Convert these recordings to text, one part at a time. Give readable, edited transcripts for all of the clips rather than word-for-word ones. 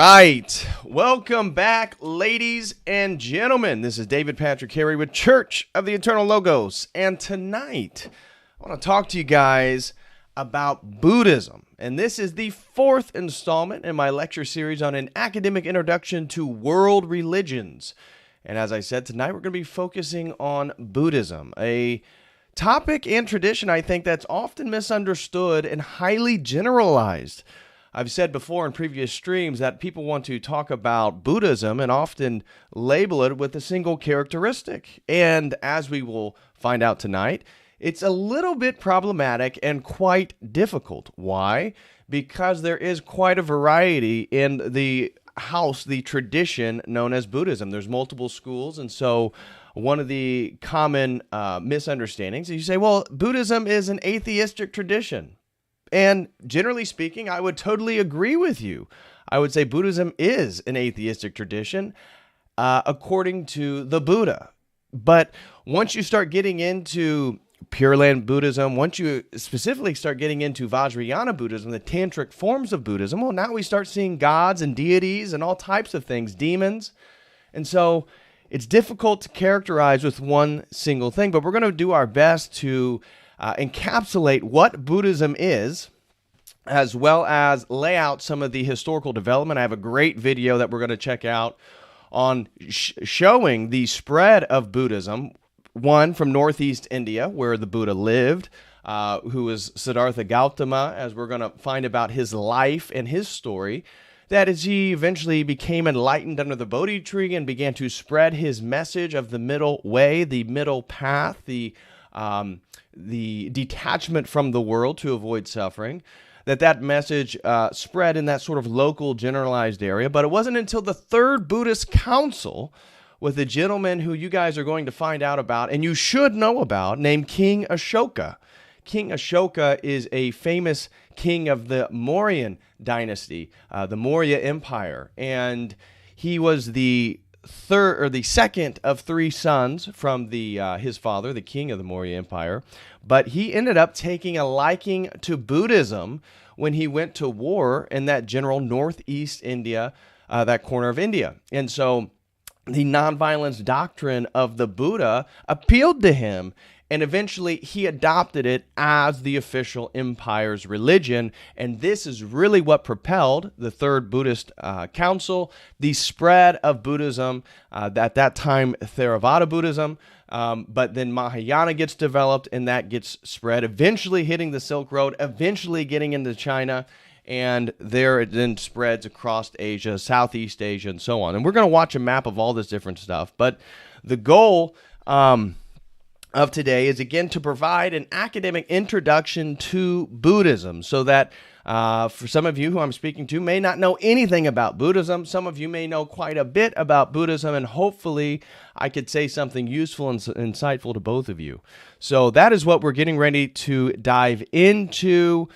right. Welcome back, ladies and gentlemen. This is David Patrick Carey with Church of the Eternal Logos. And tonight, I want to talk to you guys about Buddhism. And this is the fourth installment in my lecture series on an academic introduction to world religions. And as I said, tonight we're going to be focusing on Buddhism, a topic and tradition I think that's often misunderstood and highly generalized. I've said before in previous streams that people want to talk about Buddhism and often label it with a single characteristic. And as we will find out tonight, it's a little bit problematic and quite difficult. Why? Because there is quite a variety in the tradition known as Buddhism. There's multiple schools, and so one of the common misunderstandings is you say, well, Buddhism is an atheistic tradition. And generally speaking, I would totally agree with you. I would say Buddhism is an atheistic tradition according to the Buddha. But once you start getting into Pure Land Buddhism, once you specifically start getting into Vajrayana Buddhism, the tantric forms of Buddhism, well, now we start seeing gods and deities and all types of things, demons. And so it's difficult to characterize with one single thing, but we're going to do our best to encapsulate what Buddhism is, as well as lay out some of the historical development. I have a great video that we're going to check out on showing the spread of Buddhism, one from northeast India, where the Buddha lived, who was Siddhartha Gautama, as we're going to find about his life and his story, that as he eventually became enlightened under the Bodhi tree and began to spread his message of the middle way, the middle path, the detachment from the world to avoid suffering, that message spread in that sort of local generalized area. But it wasn't until the Third Buddhist Council with a gentleman who you guys are going to find out about, and you should know about, named King Ashoka. King Ashoka is a famous king of the Mauryan dynasty, the Maurya Empire, and he was the second of three sons from his father, the king of the Maurya Empire. But he ended up taking a liking to Buddhism when he went to war in that general northeast India, that corner of India. And so the nonviolence doctrine of the Buddha appealed to him, and eventually he adopted it as the official empire's religion. And this is really what propelled the Third Buddhist Council, the spread of Buddhism, at that time Theravada Buddhism, but then Mahayana gets developed and that gets spread, eventually hitting the Silk Road, eventually getting into China, and there it then spreads across Asia, Southeast Asia, and so on. And we're going to watch a map of all this different stuff, but the goal of today is, again, to provide an academic introduction to Buddhism, so that for some of you who I'm speaking to may not know anything about Buddhism. Some of you may know quite a bit about Buddhism, and hopefully I could say something useful and insightful to both of you. So that is what we're getting ready to dive into.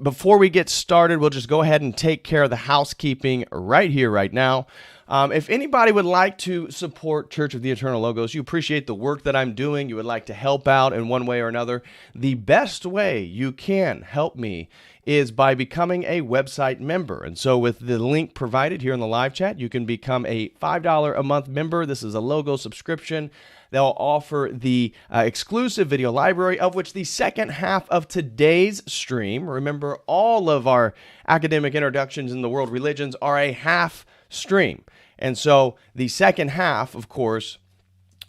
Before we get started, we'll just go ahead and take care of the housekeeping right here, right now. If anybody would like to support Church of the Eternal Logos, you appreciate the work that I'm doing, you would like to help out in one way or another, the best way you can help me is by becoming a website member. And so with the link provided here in the live chat, you can become a $5 a month member. This is a logo subscription. They'll offer the exclusive video library, of which the second half of today's stream, remember all of our academic introductions in the world religions are a half stream. And so the second half, of course,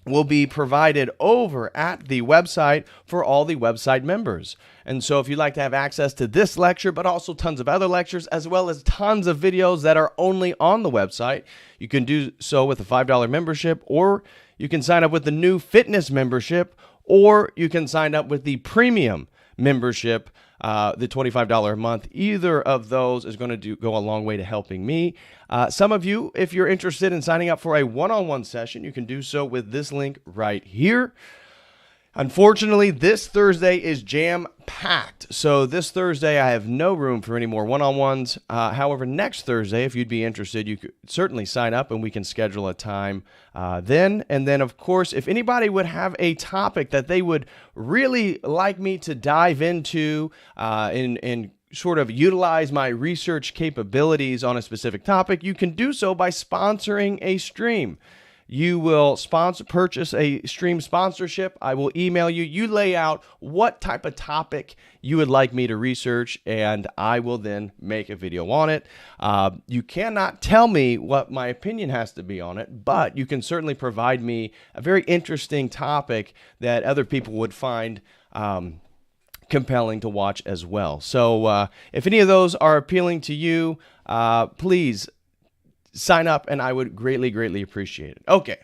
will be provided over at the website for all the website members. And so if you'd like to have access to this lecture, but also tons of other lectures, as well as tons of videos that are only on the website, you can do so with a $5 membership, or you can sign up with the new fitness membership, or you can sign up with the premium membership, the $25 a month. Either of those is going to go a long way to helping me. Some of you, if you're interested in signing up for a one-on-one session, you can do so with this link right here. Unfortunately, this Thursday is jam-packed. So this Thursday, I have no room for any more one-on-ones. However, next Thursday, if you'd be interested, you could certainly sign up and we can schedule a time then. And then, of course, if anybody would have a topic that they would really like me to dive into in sort of utilize my research capabilities on a specific topic, you can do so by sponsoring a stream. You will purchase a stream sponsorship. I will email you. You lay out what type of topic you would like me to research, and I will then make a video on it. You cannot tell me what my opinion has to be on it, but you can certainly provide me a very interesting topic that other people would find compelling to watch as well. So if any of those are appealing to you, please sign up, and I would greatly, greatly appreciate it. Okay,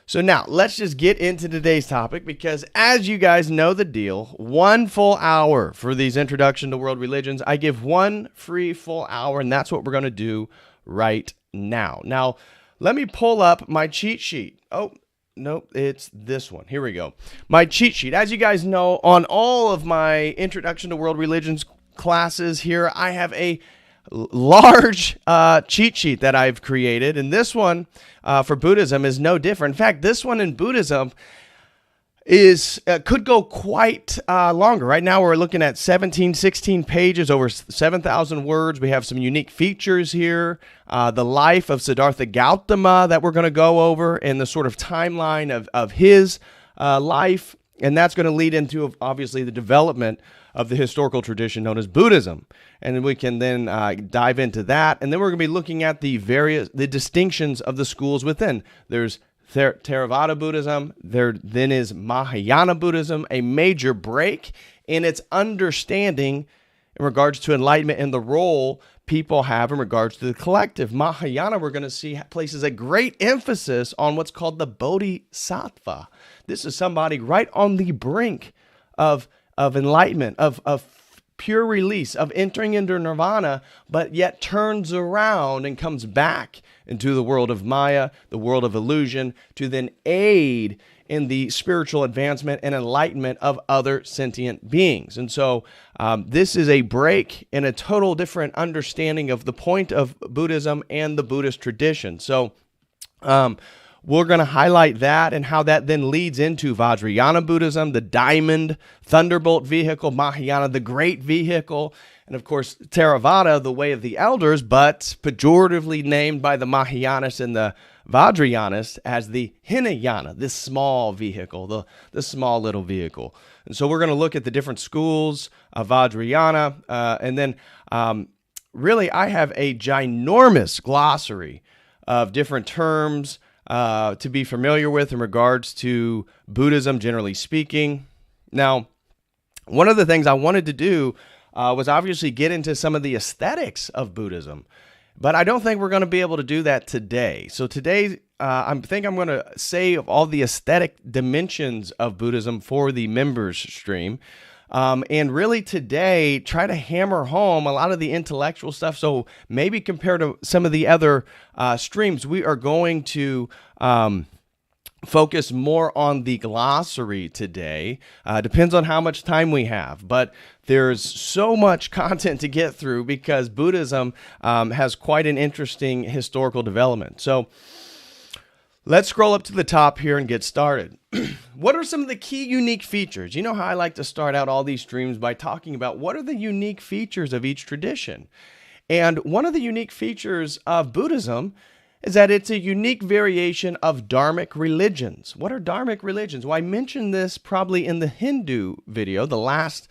so now let's just get into today's topic, because as you guys know the deal, 1 full hour for these Introduction to World Religions. I give 1 free full hour, and that's what we're going to do right now. Now, let me pull up my cheat sheet. Oh, nope, it's this one. Here we go. My cheat sheet. As you guys know, on all of my Introduction to World Religions classes here, I have a large cheat sheet that I've created, and this one for Buddhism is no different. In fact, this one in Buddhism is could go quite longer. Right now we're looking at 16 pages, over 7,000 words. We have some unique features here, the life of Siddhartha Gautama that we're going to go over, and the sort of timeline of his life, and that's going to lead into obviously the development of the historical tradition known as Buddhism. And we can then dive into that. And then we're going to be looking at the distinctions of the schools within. There's Theravada Buddhism. There then is Mahayana Buddhism, a major break in its understanding in regards to enlightenment and the role people have in regards to the collective. Mahayana, we're going to see, places a great emphasis on what's called the Bodhisattva. This is somebody right on the brink of enlightenment, of pure release, of entering into nirvana, but yet turns around and comes back into the world of Maya, the world of illusion, to then aid in the spiritual advancement and enlightenment of other sentient beings. And so this is a break in a total different understanding of the point of Buddhism and the Buddhist tradition. So we're going to highlight that and how that then leads into Vajrayana Buddhism, the diamond thunderbolt vehicle, Mahayana, the great vehicle, and of course Theravada, the way of the elders, but pejoratively named by the Mahayanists and the Vajrayanists as the Hinayana, this small vehicle, the small little vehicle. And so we're going to look at the different schools of Vajrayana, and then really I have a ginormous glossary of different terms to be familiar with in regards to Buddhism, generally speaking. Now, one of the things I wanted to do was obviously get into some of the aesthetics of Buddhism, but I don't think we're going to be able to do that today. So today, I think I'm going to save all the aesthetic dimensions of Buddhism for the members stream. And really today, try to hammer home a lot of the intellectual stuff. So maybe compared to some of the other streams, we are going to focus more on the glossary today. Depends on how much time we have, but there's so much content to get through because Buddhism has quite an interesting historical development. So let's scroll up to the top here and get started. What are some of the key unique features? You know how I like to start out all these streams by talking about what are the unique features of each tradition. And one of the unique features of Buddhism is that it's a unique variation of Dharmic religions. What are Dharmic religions? Well, I mentioned this probably in the Hindu video, the last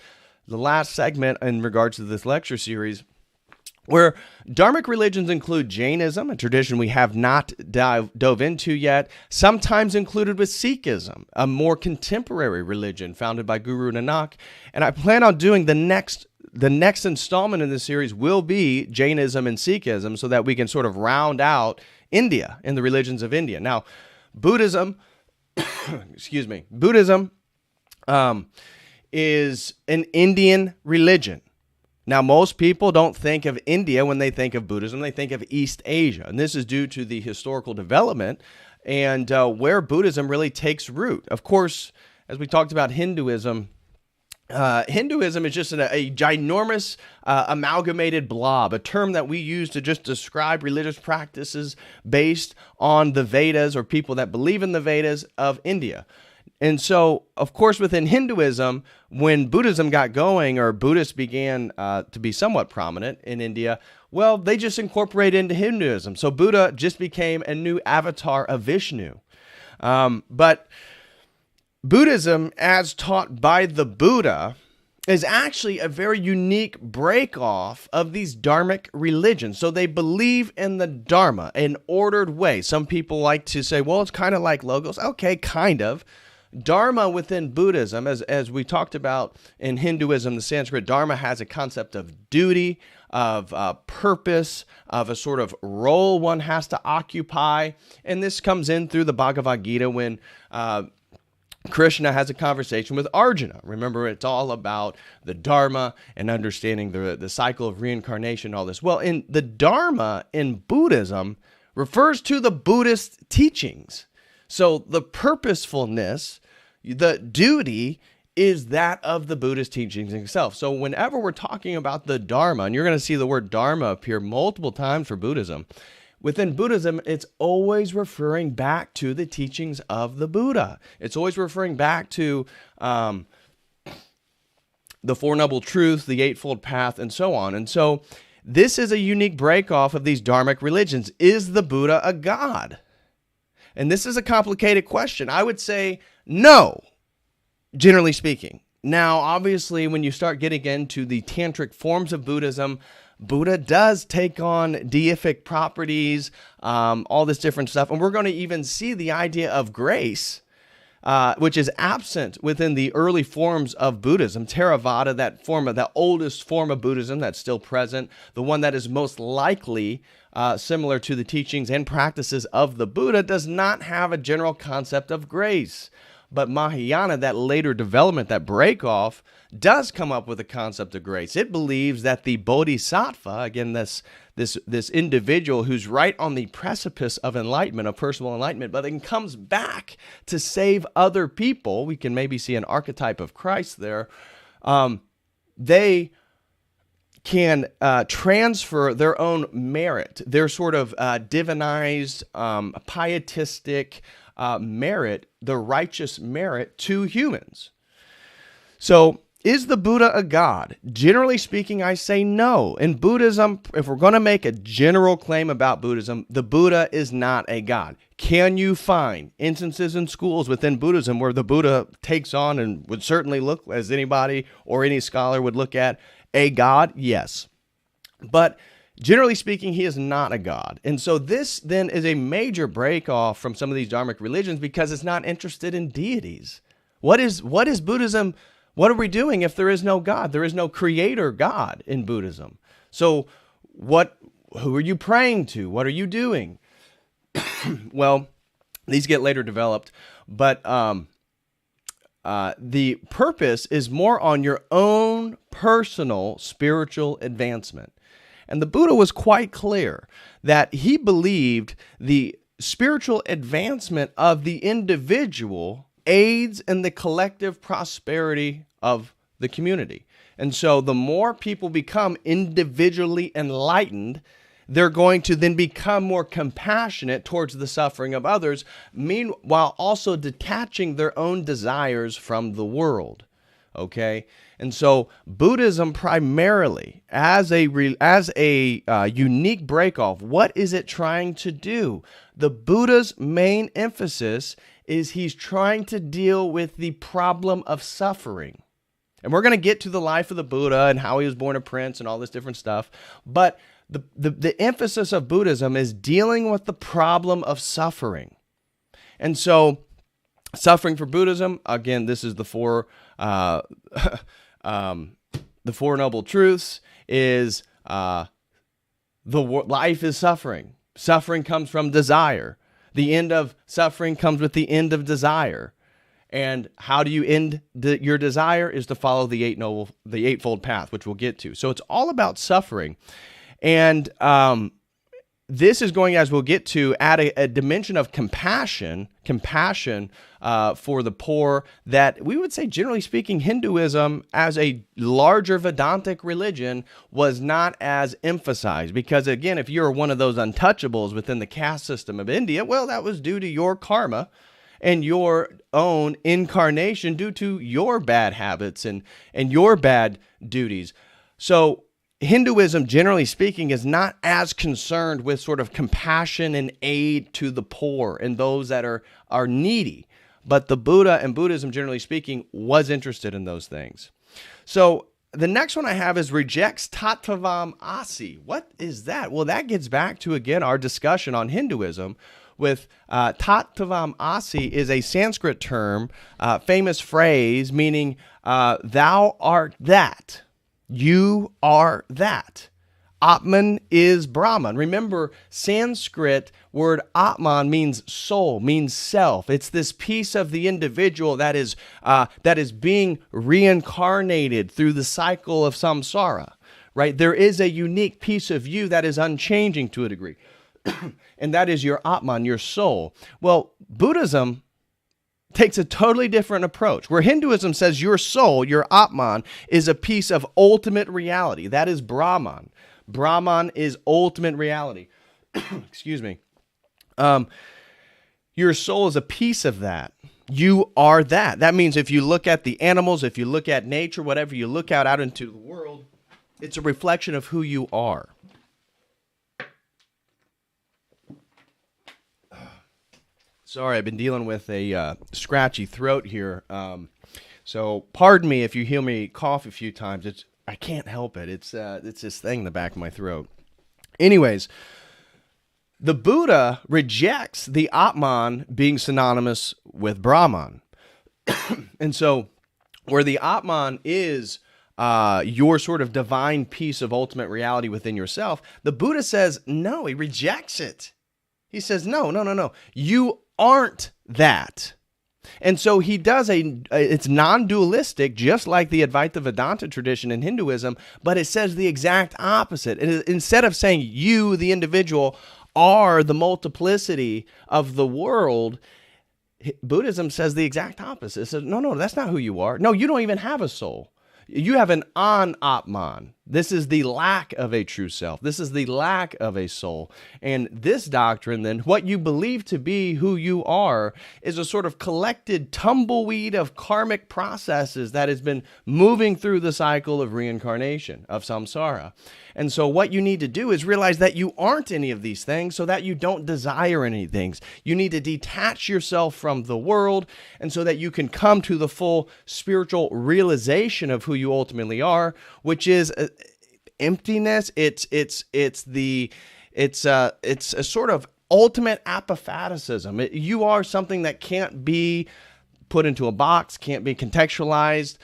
segment in regards to this lecture series, where Dharmic religions include Jainism, a tradition we have not dove into yet, sometimes included with Sikhism, a more contemporary religion founded by Guru Nanak. And I plan on doing the next installment in this series will be Jainism and Sikhism so that we can sort of round out India and the religions of India. Now, Buddhism, Buddhism is an Indian religion. Now, most people don't think of India when they think of Buddhism. They think of East Asia, and this is due to the historical development and where Buddhism really takes root. Of course, as we talked about Hinduism, Hinduism is just a ginormous amalgamated blob, a term that we use to just describe religious practices based on the Vedas or people that believe in the Vedas of India. And so, of course, within Hinduism, when Buddhism got going, or Buddhists began to be somewhat prominent in India, well, they just incorporated into Hinduism. So Buddha just became a new avatar of Vishnu. But Buddhism, as taught by the Buddha, is actually a very unique break-off of these Dharmic religions. So they believe in the Dharma, an ordered way. Some people like to say, well, it's kind of like Logos. Okay, kind of. Dharma within Buddhism, as we talked about in Hinduism, the Sanskrit, Dharma has a concept of duty, of purpose, of a sort of role one has to occupy. And this comes in through the Bhagavad Gita when Krishna has a conversation with Arjuna. Remember, it's all about the Dharma and understanding the cycle of reincarnation, all this. Well, in the Dharma in Buddhism refers to the Buddhist teachings. So the purposefulness, the duty, is that of the Buddhist teachings itself. So whenever we're talking about the Dharma, and you're going to see the word Dharma appear multiple times for Buddhism, within Buddhism, it's always referring back to the teachings of the Buddha. It's always referring back to the Four Noble Truths, the Eightfold Path, and so on. And so this is a unique break-off of these Dharmic religions. Is the Buddha a god? And this is a complicated question. I would say no, generally speaking. Now, obviously, when you start getting into the tantric forms of Buddhism, Buddha does take on deific properties, all this different stuff. And we're going to even see the idea of grace, which is absent within the early forms of Buddhism. Theravada, that oldest form of Buddhism that's still present, the one that is most likely similar to the teachings and practices of the Buddha, does not have a general concept of grace. But Mahayana, that later development, that break-off, does come up with a concept of grace. It believes that the bodhisattva, again, this individual who's right on the precipice of enlightenment, of personal enlightenment, but then comes back to save other people. We can maybe see an archetype of Christ there. They can transfer their own merit, their sort of divinized, pietistic merit, the righteous merit, to humans. So, is the Buddha a god? Generally speaking, I say no. In Buddhism, if we're going to make a general claim about Buddhism, the Buddha is not a god. Can you find instances in schools within Buddhism where the Buddha takes on, and would certainly look, as anybody or any scholar would look at, a god? Yes. But generally speaking, he is not a god. And so this then is a major break off from some of these Dharmic religions because it's not interested in deities. What is Buddhism? What are we doing if there is no God? There is no creator God in Buddhism. So who are you praying to? What are you doing? Well, these get later developed, but the purpose is more on your own personal spiritual advancement. And the Buddha was quite clear that he believed the spiritual advancement of the individual aids in the collective prosperity of the community. And so the more people become individually enlightened, they're going to then become more compassionate towards the suffering of others, meanwhile also detaching their own desires from the world. Okay? And so Buddhism primarily, as a unique break-off, what is it trying to do? The Buddha's main emphasis is he's trying to deal with the problem of suffering. And we're going to get to the life of the Buddha and how he was born a prince and all this different stuff. But the emphasis of Buddhism is dealing with the problem of suffering. And so suffering for Buddhism, again, this is the four Noble Truths, is life is suffering. Suffering comes from desire. The end of suffering comes with the end of desire. And how do you end your desire is to follow the Eightfold Path, which we'll get to. So it's all about suffering. And this is going, as we'll get to, add a dimension of compassion for the poor that we would say, generally speaking, Hinduism as a larger Vedantic religion was not as emphasized. Because again, if you're one of those untouchables within the caste system of India, well, that was due to your karma. and your own incarnation due to your bad habits and your bad duties. So Hinduism, generally speaking, is not as concerned with sort of compassion and aid to the poor and those that are needy. But the Buddha and Buddhism, generally speaking, was interested in those things. So the next one I have is rejects Tattvam Asi. What is that? Well, that gets back to, again, our discussion on Hinduism with Tattvam Asi is a Sanskrit term, famous phrase meaning thou art that. You are that. Atman is Brahman. Remember, Sanskrit word Atman means soul, means self. It's this piece of the individual that is being reincarnated through the cycle of samsara, right? There is a unique piece of you that is unchanging to a degree, and that is your Atman, your soul. Well, Buddhism takes a totally different approach, where Hinduism says your soul, your Atman, is a piece of ultimate reality. That is Brahman. Brahman is ultimate reality. Excuse me. Your soul is a piece of that. You are that. That means if you look at the animals, if you look at nature, whatever you look out into the world, it's a reflection of who you are. Sorry, I've been dealing with a scratchy throat here. So pardon me if you hear me cough a few times. I can't help it. It's this thing in the back of my throat. Anyways, the Buddha rejects the Atman being synonymous with Brahman. And so where the Atman is your sort of divine piece of ultimate reality within yourself, the Buddha says, no, he rejects it. He says, no. You aren't that. And so he does it's non-dualistic, just like the Advaita Vedanta tradition in Hinduism, but it says the exact opposite. Instead of saying you, the individual, are the multiplicity of the world, Buddhism says the exact opposite. It says, no, that's not who you are. No, you don't even have a soul. You have an an-atman. This is the lack of a true self. This is the lack of a soul. And this doctrine, then, what you believe to be who you are, is a sort of collected tumbleweed of karmic processes that has been moving through the cycle of reincarnation, of samsara. And so what you need to do is realize that you aren't any of these things so that you don't desire any things. You need to detach yourself from the world, and so that you can come to the full spiritual realization of who you ultimately are, which is emptiness. It's a sort of ultimate apophaticism. You are something that can't be put into a box, can't be contextualized.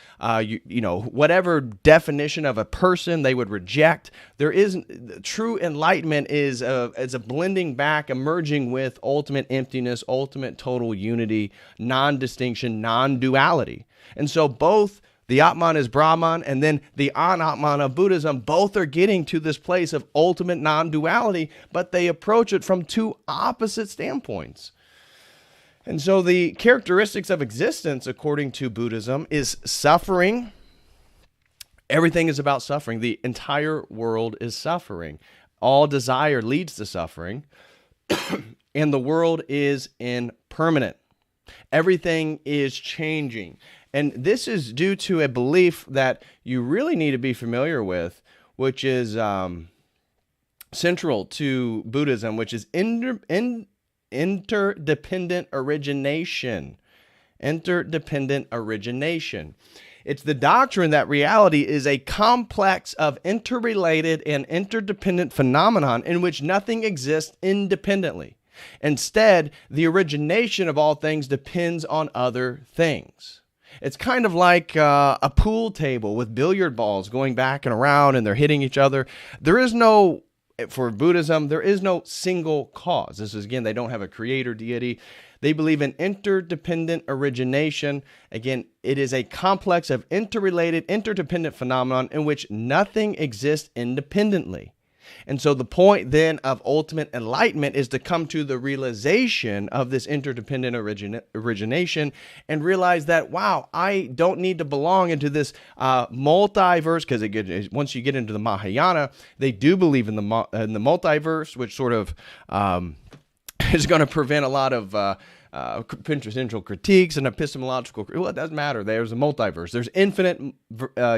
Whatever definition of a person they would reject. There isn't true enlightenment is a blending back, emerging with ultimate emptiness, ultimate total unity, non-distinction, non-duality. And so both the Atman is Brahman, and then the Anatman of Buddhism, both are getting to this place of ultimate non-duality, but they approach it from two opposite standpoints. And so the characteristics of existence, according to Buddhism, is suffering. Everything is about suffering. The entire world is suffering. All desire leads to suffering, and the world is impermanent. Everything is changing. And this is due to a belief that you really need to be familiar with, which is central to Buddhism, which is interdependent origination. Interdependent origination. It's the doctrine that reality is a complex of interrelated and interdependent phenomenon in which nothing exists independently. Instead, the origination of all things depends on other things. It's kind of like a pool table with billiard balls going back and around, and they're hitting each other. For Buddhism, there is no single cause. This is, again, they don't have a creator deity. They believe in interdependent origination. Again, it is a complex of interrelated, interdependent phenomenon in which nothing exists independently. And so the point then of ultimate enlightenment is to come to the realization of this interdependent origination and realize that, wow, I don't need to belong into this multiverse, because once you get into the Mahayana, they do believe in the multiverse, which sort of is going to prevent a lot of quintessential critiques and epistemological. Well, it doesn't matter. There's a multiverse. There's infinite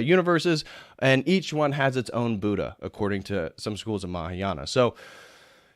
universes, and each one has its own Buddha, according to some schools of Mahayana. So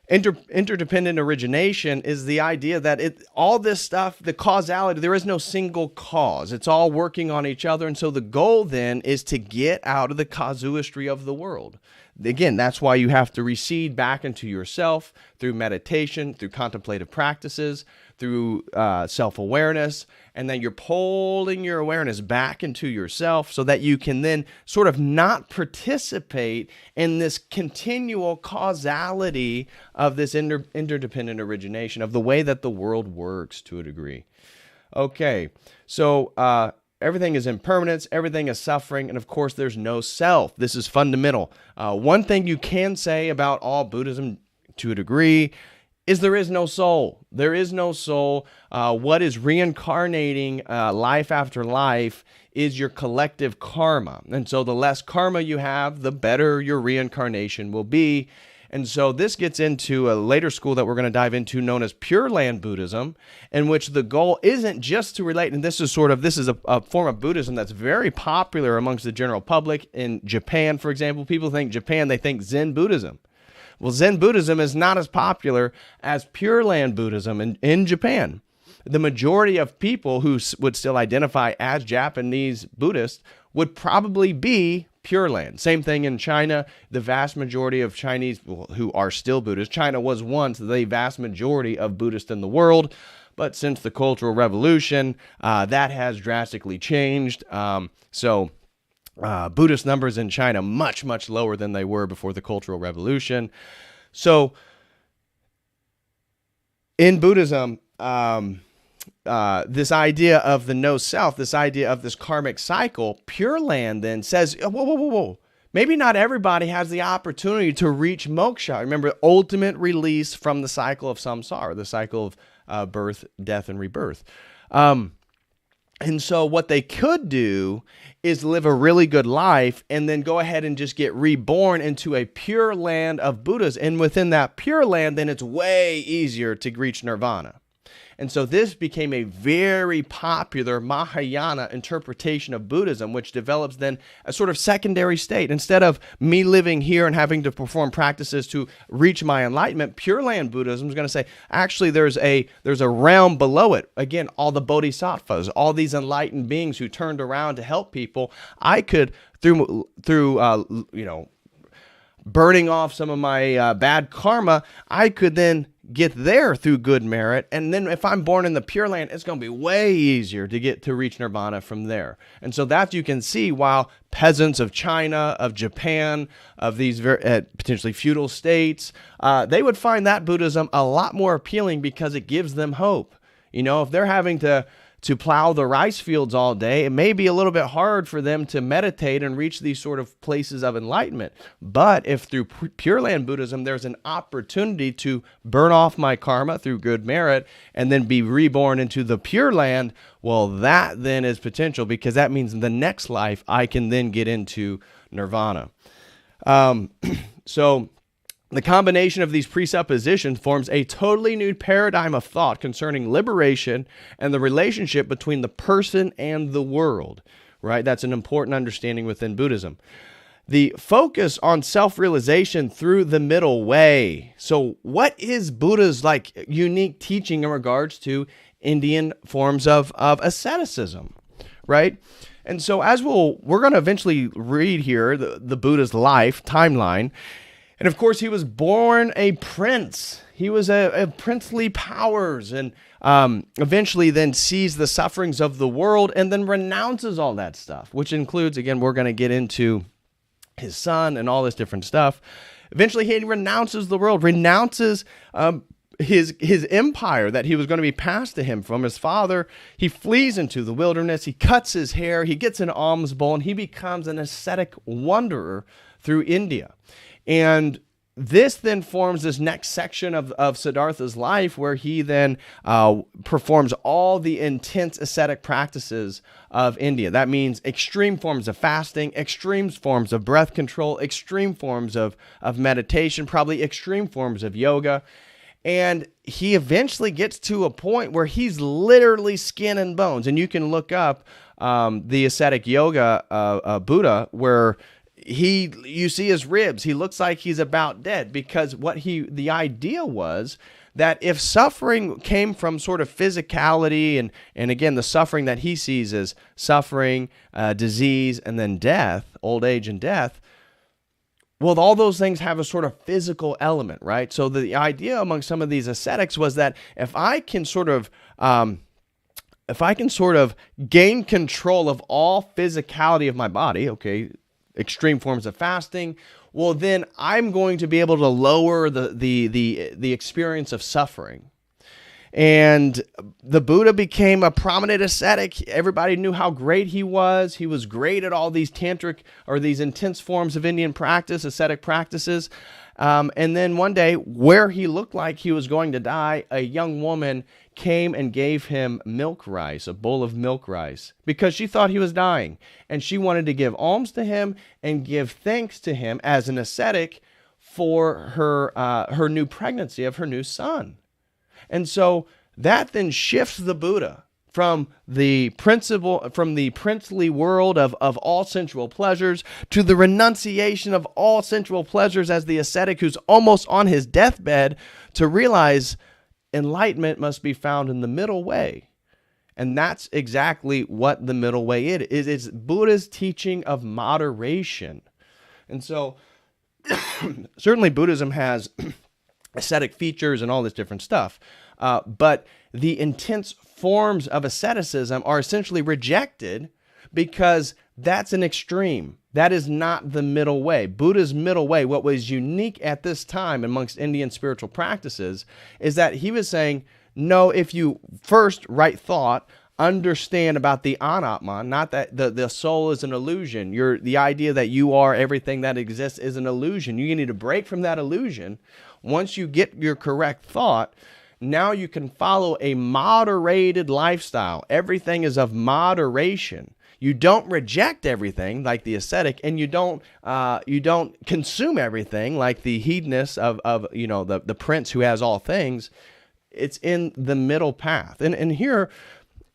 interdependent origination is the idea that all this stuff, the causality, there is no single cause. It's all working on each other. And so the goal then is to get out of the casuistry of the world. Again, that's why you have to recede back into yourself through meditation, through contemplative practices, through self-awareness, and then you're pulling your awareness back into yourself so that you can then sort of not participate in this continual causality of this interdependent origination of the way that the world works to a degree. Okay, so everything is impermanence, everything is suffering, and of course there's no self. This is fundamental. One thing you can say about all Buddhism to a degree is there is no soul. There is no soul. What is reincarnating life after life is your collective karma. And so the less karma you have, the better your reincarnation will be. And so this gets into a later school that we're going to dive into known as Pure Land Buddhism, in which the goal isn't just to relate, and this is a form of Buddhism that's very popular amongst the general public. In Japan, for example, people think Japan, they think Zen Buddhism. Well, Zen Buddhism is not as popular as Pure Land Buddhism in Japan. The majority of people who would still identify as Japanese Buddhists would probably be Pure Land. Same thing in China. The vast majority of Chinese who are still Buddhists, China was once the vast majority of Buddhists in the world, but since the Cultural Revolution, that has drastically changed. Buddhist numbers in China much, much lower than they were before the Cultural Revolution. So in Buddhism, this idea of the no self, this idea of this karmic cycle, Pure Land then says, whoa. Maybe not everybody has the opportunity to reach moksha. Remember, ultimate release from the cycle of samsara, the cycle of birth, death, and rebirth. And so what they could do is live a really good life and then go ahead and just get reborn into a pure land of Buddhas. And within that pure land, then it's way easier to reach nirvana. And so this became a very popular Mahayana interpretation of Buddhism, which develops then a sort of secondary state. Instead of me living here and having to perform practices to reach my enlightenment, Pure Land Buddhism is going to say, actually, there's a realm below it. Again, all the bodhisattvas, all these enlightened beings who turned around to help people. I could, through burning off some of my bad karma, I could then get there through good merit. And then if I'm born in the Pure Land, it's going to be way easier to get to reach nirvana from there. And so that you can see, while peasants of China, of Japan, of these potentially feudal states, they would find that Buddhism a lot more appealing because it gives them hope. You know, if they're having to plow the rice fields all day, it may be a little bit hard for them to meditate and reach these sort of places of enlightenment. But if through Pure Land Buddhism, there's an opportunity to burn off my karma through good merit and then be reborn into the Pure Land, well, that then is potential, because that means in the next life, I can then get into nirvana. So the combination of these presuppositions forms a totally new paradigm of thought concerning liberation and the relationship between the person and the world, right? That's an important understanding within Buddhism. The focus on self-realization through the middle way. So what is Buddha's unique teaching in regards to Indian forms of asceticism, right? And so as we're going to eventually read here the Buddha's life timeline. And of course, he was born a prince. He was a princely powers, and eventually then sees the sufferings of the world and then renounces all that stuff, which includes, again, we're going to get into his son and all this different stuff. Eventually, he renounces the world, renounces his empire that he was going to be passed to him from his father. He flees into the wilderness. He cuts his hair. He gets an alms bowl, and he becomes an ascetic wanderer through India. And this then forms this next section of Siddhartha's life, where he then performs all the intense ascetic practices of India. That means extreme forms of fasting, extreme forms of breath control, extreme forms of meditation, probably extreme forms of yoga. And he eventually gets to a point where he's literally skin and bones. And you can look up the ascetic yoga Buddha, where you see his ribs. He looks like he's about dead, because the idea was that if suffering came from sort of physicality, and again, the suffering that he sees as suffering, disease, and then death, old age and death, well, all those things have a sort of physical element, right? So the idea among some of these ascetics was that if I can sort of gain control of all physicality of my body, okay, extreme forms of fasting, well, then I'm going to be able to lower the experience of suffering. And the Buddha became a prominent ascetic. Everybody knew how great he was. He was great at all these tantric or these intense forms of Indian practice, ascetic practices. And then one day, where he looked like he was going to die, a young woman came and gave him milk rice, a bowl of milk rice, because she thought he was dying. And she wanted to give alms to him and give thanks to him as an ascetic for her new pregnancy of her new son. And so that then shifts the Buddha from the princely world of all sensual pleasures to the renunciation of all sensual pleasures as the ascetic who's almost on his deathbed, to realize enlightenment must be found in the middle way. And that's exactly what the middle way is. It's Buddha's teaching of moderation. And so certainly Buddhism has ascetic features and all this different stuff. But the intense forms of asceticism are essentially rejected because that's an extreme. That is not the middle way. Buddha's middle way, what was unique at this time amongst Indian spiritual practices, is that he was saying, no, if you first right thought, understand about the anatman, not that the soul is an illusion. The idea that you are everything that exists is an illusion. You need to break from that illusion. Once you get your correct thought, now you can follow a moderated lifestyle. Everything is of moderation. You don't reject everything like the ascetic, and you don't consume everything like the hedonist of the prince who has all things. It's in the middle path. And here,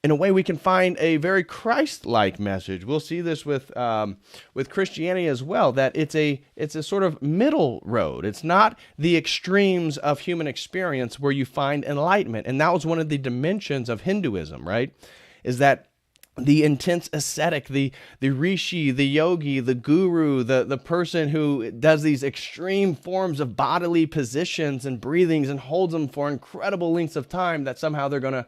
in a way, we can find a very Christ-like message. We'll see this with Christianity as well, that it's a sort of middle road. It's not the extremes of human experience where you find enlightenment. And that was one of the dimensions of Hinduism, right? Is that the intense ascetic, the rishi, the yogi, the guru, the person who does these extreme forms of bodily positions and breathings and holds them for incredible lengths of time, that somehow they're going to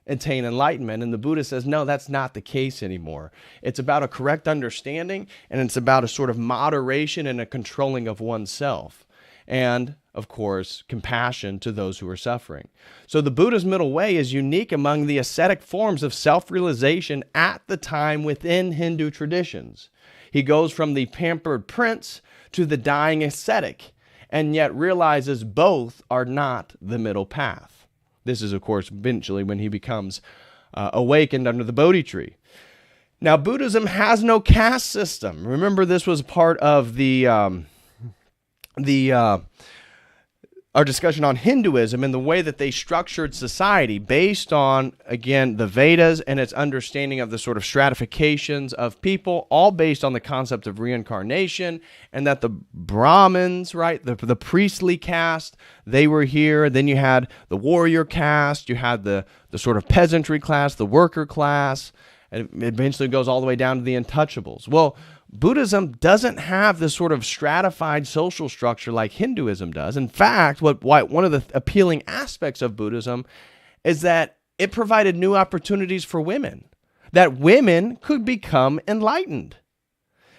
attain enlightenment. And the Buddha says, no, that's not the case anymore. It's about a correct understanding, and it's about a sort of moderation and a controlling of oneself. And, of course, compassion to those who are suffering. So the Buddha's middle way is unique among the ascetic forms of self-realization at the time within Hindu traditions. He goes from the pampered prince to the dying ascetic, and yet realizes both are not the middle path. This is, of course, eventually when he becomes awakened under the Bodhi tree. Now, Buddhism has no caste system. Remember, this was part of our discussion on Hinduism and the way that they structured society based on, again, the Vedas and its understanding of the sort of stratifications of people, all based on the concept of reincarnation, and that the Brahmins, right, the priestly caste, they were here. Then you had the warrior caste, you had the sort of peasantry class, the worker class, and it eventually goes all the way down to the untouchables. Well, Buddhism doesn't have this sort of stratified social structure like Hinduism does. In fact, one of the appealing aspects of Buddhism is that it provided new opportunities for women, that women could become enlightened.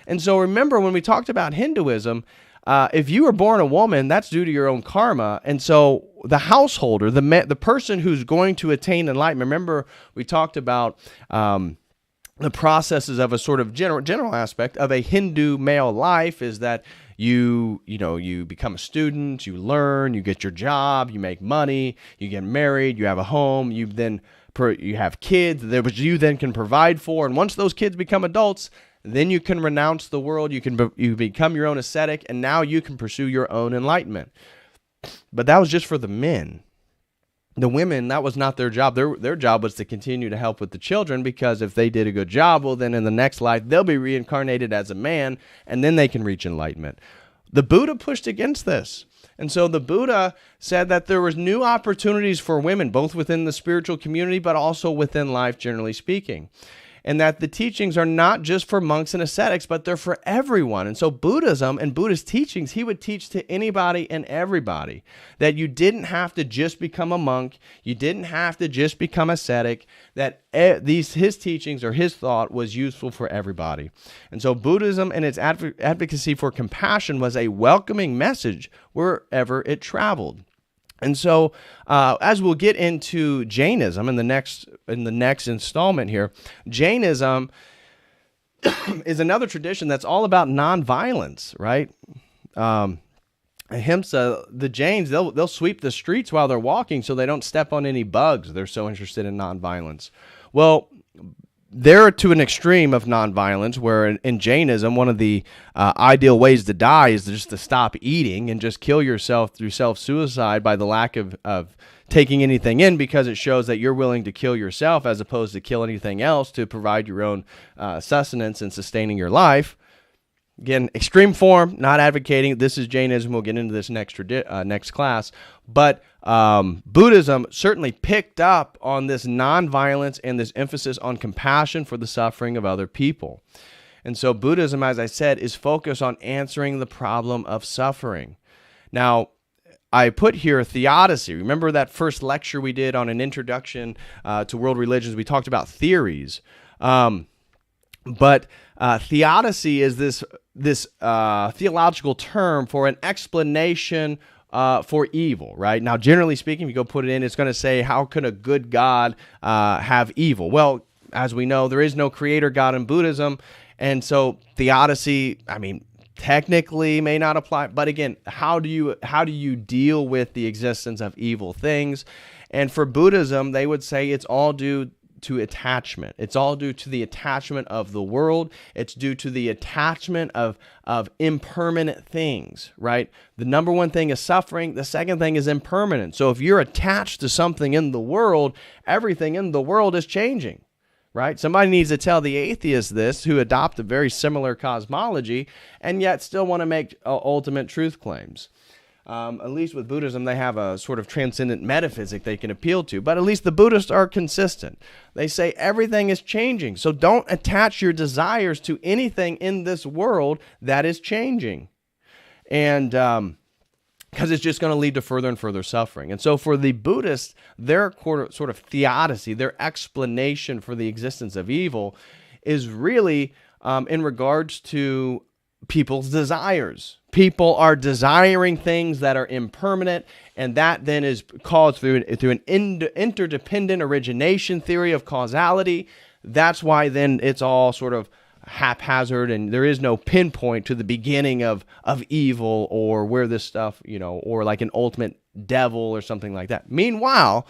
And so remember, when we talked about Hinduism, if you were born a woman, that's due to your own karma. And so the householder, the person who's going to attain enlightenment, remember we talked about the processes of a sort of general aspect of a Hindu male life is that you become a student, you learn, you get your job, you make money, you get married, you have a home, you have kids that you then can provide for. And once those kids become adults, then you can renounce the world, you become your own ascetic, and now you can pursue your own enlightenment. But that was just for the men. the women, that was not their job. Their job was to continue to help with the children, because if they did a good job, well, then in the next life, they'll be reincarnated as a man, and then they can reach enlightenment. The Buddha pushed against this. And so the Buddha said that there was new opportunities for women, both within the spiritual community, but also within life, generally speaking. And that the teachings are not just for monks and ascetics, but they're for everyone. And so Buddhism and Buddhist teachings, he would teach to anybody and everybody, that you didn't have to just become a monk, you didn't have to just become ascetic, that his teachings or his thought was useful for everybody. And so Buddhism and its advocacy for compassion was a welcoming message wherever it traveled. And so, as we'll get into Jainism in the next installment here, Jainism is another tradition that's all about nonviolence, right? Ahimsa, the Jains, they'll sweep the streets while they're walking so they don't step on any bugs. They're so interested in nonviolence. Well, they're to an extreme of nonviolence, where in Jainism, one of the ideal ways to die is just to stop eating and just kill yourself through self-suicide by the lack of taking anything in, because it shows that you're willing to kill yourself as opposed to kill anything else to provide your own sustenance and sustaining your life. Again, extreme form, not advocating. This is Jainism. We'll get into this next class. But Buddhism certainly picked up on this nonviolence and this emphasis on compassion for the suffering of other people. And so Buddhism, as I said, is focused on answering the problem of suffering. Now, I put here theodicy. Remember that first lecture we did on an introduction to world religions? We talked about theories. But theodicy is this theological term for an explanation for evil, right? Now, generally speaking, if you go put it in, it's going to say, how can a good God have evil? Well, as we know, there is no creator God in Buddhism, and so theodicy, I mean, technically may not apply. But again, how do you deal with the existence of evil things? And for Buddhism, they would say it's all due to attachment. It's all due to the attachment of the world. It's due to the attachment of impermanent things, right? The number one thing is suffering. The second thing is impermanent. So if you're attached to something in the world, everything in the world is changing, right? Somebody needs to tell the atheists this, who adopt a very similar cosmology and yet still want to make ultimate truth claims. At least with Buddhism, they have a sort of transcendent metaphysic they can appeal to. But at least the Buddhists are consistent. They say everything is changing. So don't attach your desires to anything in this world that is changing. And because it's just going to lead to further and further suffering. And so for the Buddhists, their sort of theodicy, their explanation for the existence of evil is really in regards to people's desires. People are desiring things that are impermanent, and that then is caused through an interdependent origination theory of causality. That's why then it's all sort of haphazard, and there is no pinpoint to the beginning of evil, or where this stuff, or like an ultimate devil or something like that. Meanwhile,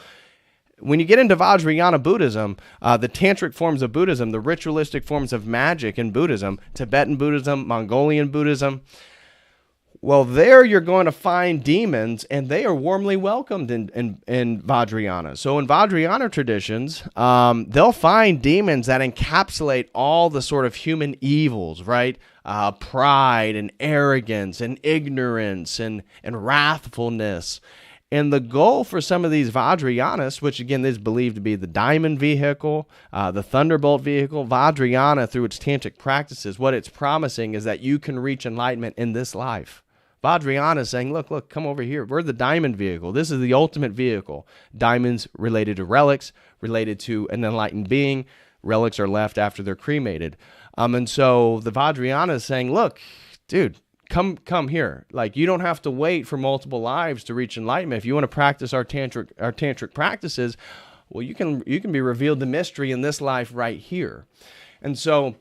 when you get into Vajrayana Buddhism, the tantric forms of Buddhism, the ritualistic forms of magic in Buddhism, Tibetan Buddhism, Mongolian Buddhism, well, there you're going to find demons, and they are warmly welcomed in Vajrayana. So in Vajrayana traditions, they'll find demons that encapsulate all the sort of human evils, right? Pride and arrogance and ignorance and wrathfulness. And the goal for some of these Vajrayanas, which again is believed to be the diamond vehicle, the thunderbolt vehicle, Vajrayana through its tantric practices, what it's promising is that you can reach enlightenment in this life. Vajrayana is saying, look, come over here. We're the diamond vehicle. This is the ultimate vehicle. Diamonds related to relics, related to an enlightened being. Relics are left after they're cremated. And so the Vajrayana is saying, look, dude, come here. Like, you don't have to wait for multiple lives to reach enlightenment. If you want to practice our tantric practices, well, you can be revealed the mystery in this life right here. And so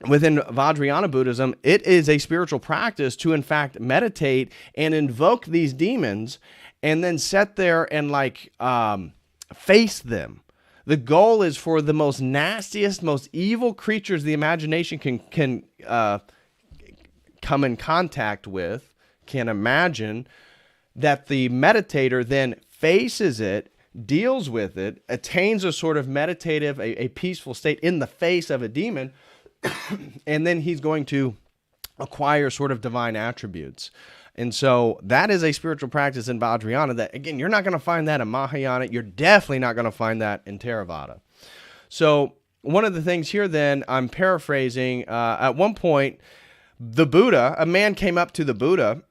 within Vajrayana Buddhism, it is a spiritual practice to, in fact, meditate and invoke these demons and then sit there and face them. The goal is for the most nastiest, most evil creatures the imagination can come in contact with, can imagine, that the meditator then faces it, deals with it, attains a sort of meditative, a peaceful state in the face of a demon, and then he's going to acquire sort of divine attributes. And so that is a spiritual practice in Vajrayana that, again, you're not going to find that in Mahayana. You're definitely not going to find that in Theravada. So one of the things here then, I'm paraphrasing, at one point, the Buddha, a man came up to the Buddha,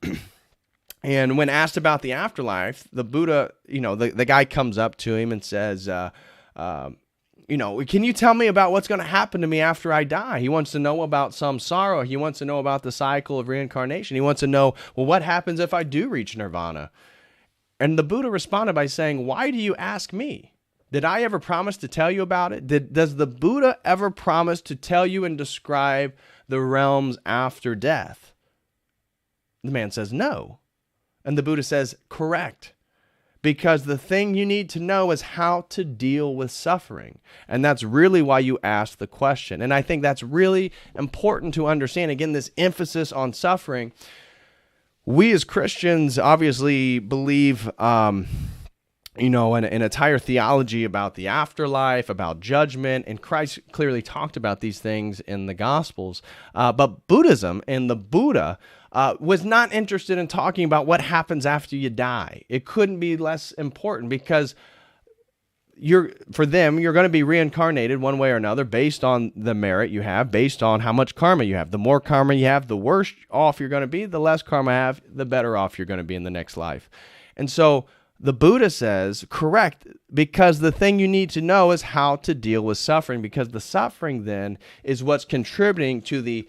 and when asked about the afterlife, the Buddha, the guy comes up to him and says, can you tell me about what's going to happen to me after I die? He wants to know about samsara. He wants to know about the cycle of reincarnation. He wants to know, well, what happens if I do reach nirvana? And the Buddha responded by saying, why do you ask me? Did I ever promise to tell you about it? Does the Buddha ever promise to tell you and describe the realms after death? The man says, no. And the Buddha says, correct. Because the thing you need to know is how to deal with suffering. And that's really why you ask the question. And I think that's really important to understand. Again, this emphasis on suffering. We as Christians obviously believe, in an entire theology about the afterlife, about judgment, and Christ clearly talked about these things in the Gospels. But Buddhism and the Buddha was not interested in talking about what happens after you die. It couldn't be less important because for them, you're going to be reincarnated one way or another based on the merit you have, based on how much karma you have. The more karma you have, the worse off you're going to be. The less karma you have, the better off you're going to be in the next life. And so the Buddha says, correct, because the thing you need to know is how to deal with suffering, because the suffering then is what's contributing to the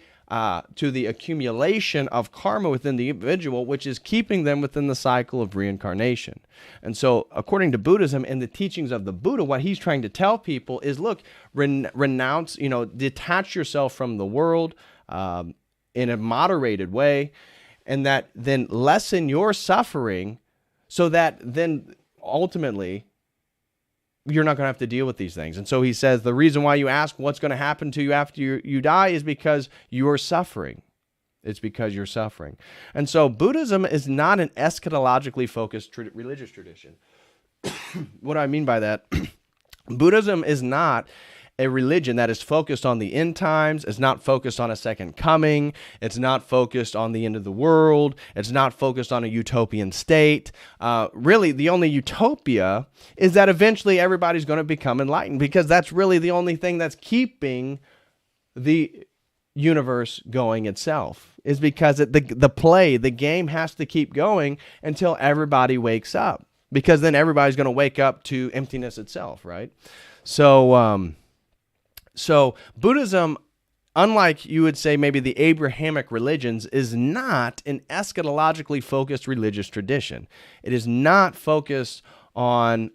accumulation of karma within the individual, which is keeping them within the cycle of reincarnation. And so, according to Buddhism and the teachings of the Buddha, what he's trying to tell people is, look, renounce, detach yourself from the world in a moderated way, and that then lessen your suffering, so that then ultimately you're not going to have to deal with these things. And so he says the reason why you ask what's going to happen to you after you die is because you're suffering. It's because you're suffering. And so Buddhism is not an eschatologically focused religious tradition. What do I mean by that? Buddhism is not a religion that is focused on the end times. It's not focused on a second coming. It's not focused on the end of the world. It's not focused on a utopian state. Really, the only utopia is that eventually everybody's going to become enlightened, because that's really the only thing that's keeping the universe going itself, is because the game has to keep going until everybody wakes up, because then everybody's going to wake up to emptiness itself, right? So Buddhism, unlike you would say maybe the Abrahamic religions, is not an eschatologically focused religious tradition. It is not focused on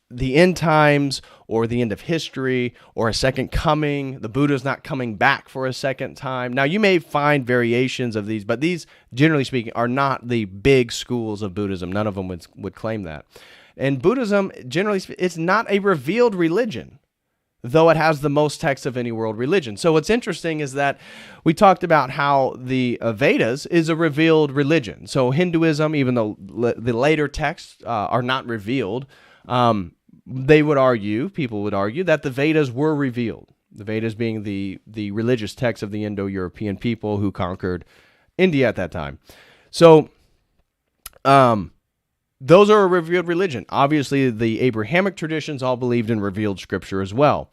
the end times or the end of history or a second coming. The Buddha's not coming back for a second time. Now, you may find variations of these, but these, generally speaking, are not the big schools of Buddhism. None of them would claim that. And Buddhism, generally speaking, it's not a revealed religion, though it has the most texts of any world religion. So what's interesting is that we talked about how the Vedas is a revealed religion. So Hinduism, even though the later texts are not revealed, people would argue that the Vedas were revealed. The Vedas being the religious texts of the Indo-European people who conquered India at that time. So those are a revealed religion. Obviously, the Abrahamic traditions all believed in revealed scripture as well.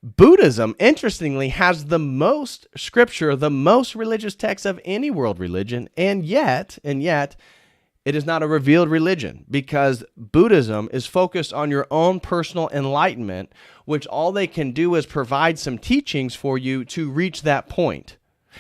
Buddhism, interestingly, has the most scripture, the most religious texts of any world religion, and yet, it is not a revealed religion, because Buddhism is focused on your own personal enlightenment, which all they can do is provide some teachings for you to reach that point.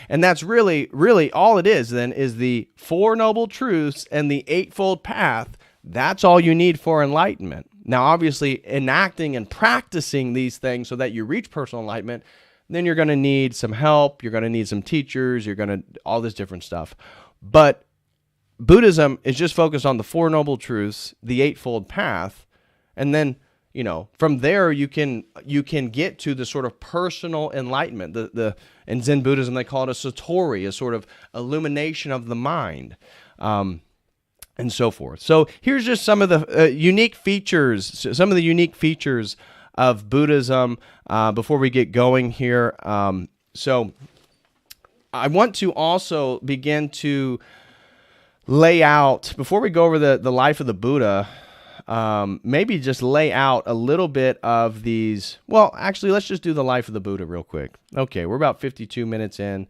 And that's really, really all it is then, is the Four Noble Truths and the Eightfold Path. That's all you need for enlightenment. Now, obviously, enacting and practicing these things so that you reach personal enlightenment, then you're going to need some help. You're going to need some teachers. You're going to, all this different stuff. But Buddhism is just focused on the Four Noble Truths, the Eightfold Path, and then, from there you can get to the sort of personal enlightenment. In Zen Buddhism they call it a satori, a sort of illumination of the mind. and so forth. So here's just some of the unique features, of Buddhism before we get going here. So I want to also begin to lay out, before we go over the life of the Buddha, maybe just lay out a little bit of these. Well, actually, let's just do the life of the Buddha real quick. Okay, we're about 52 minutes in.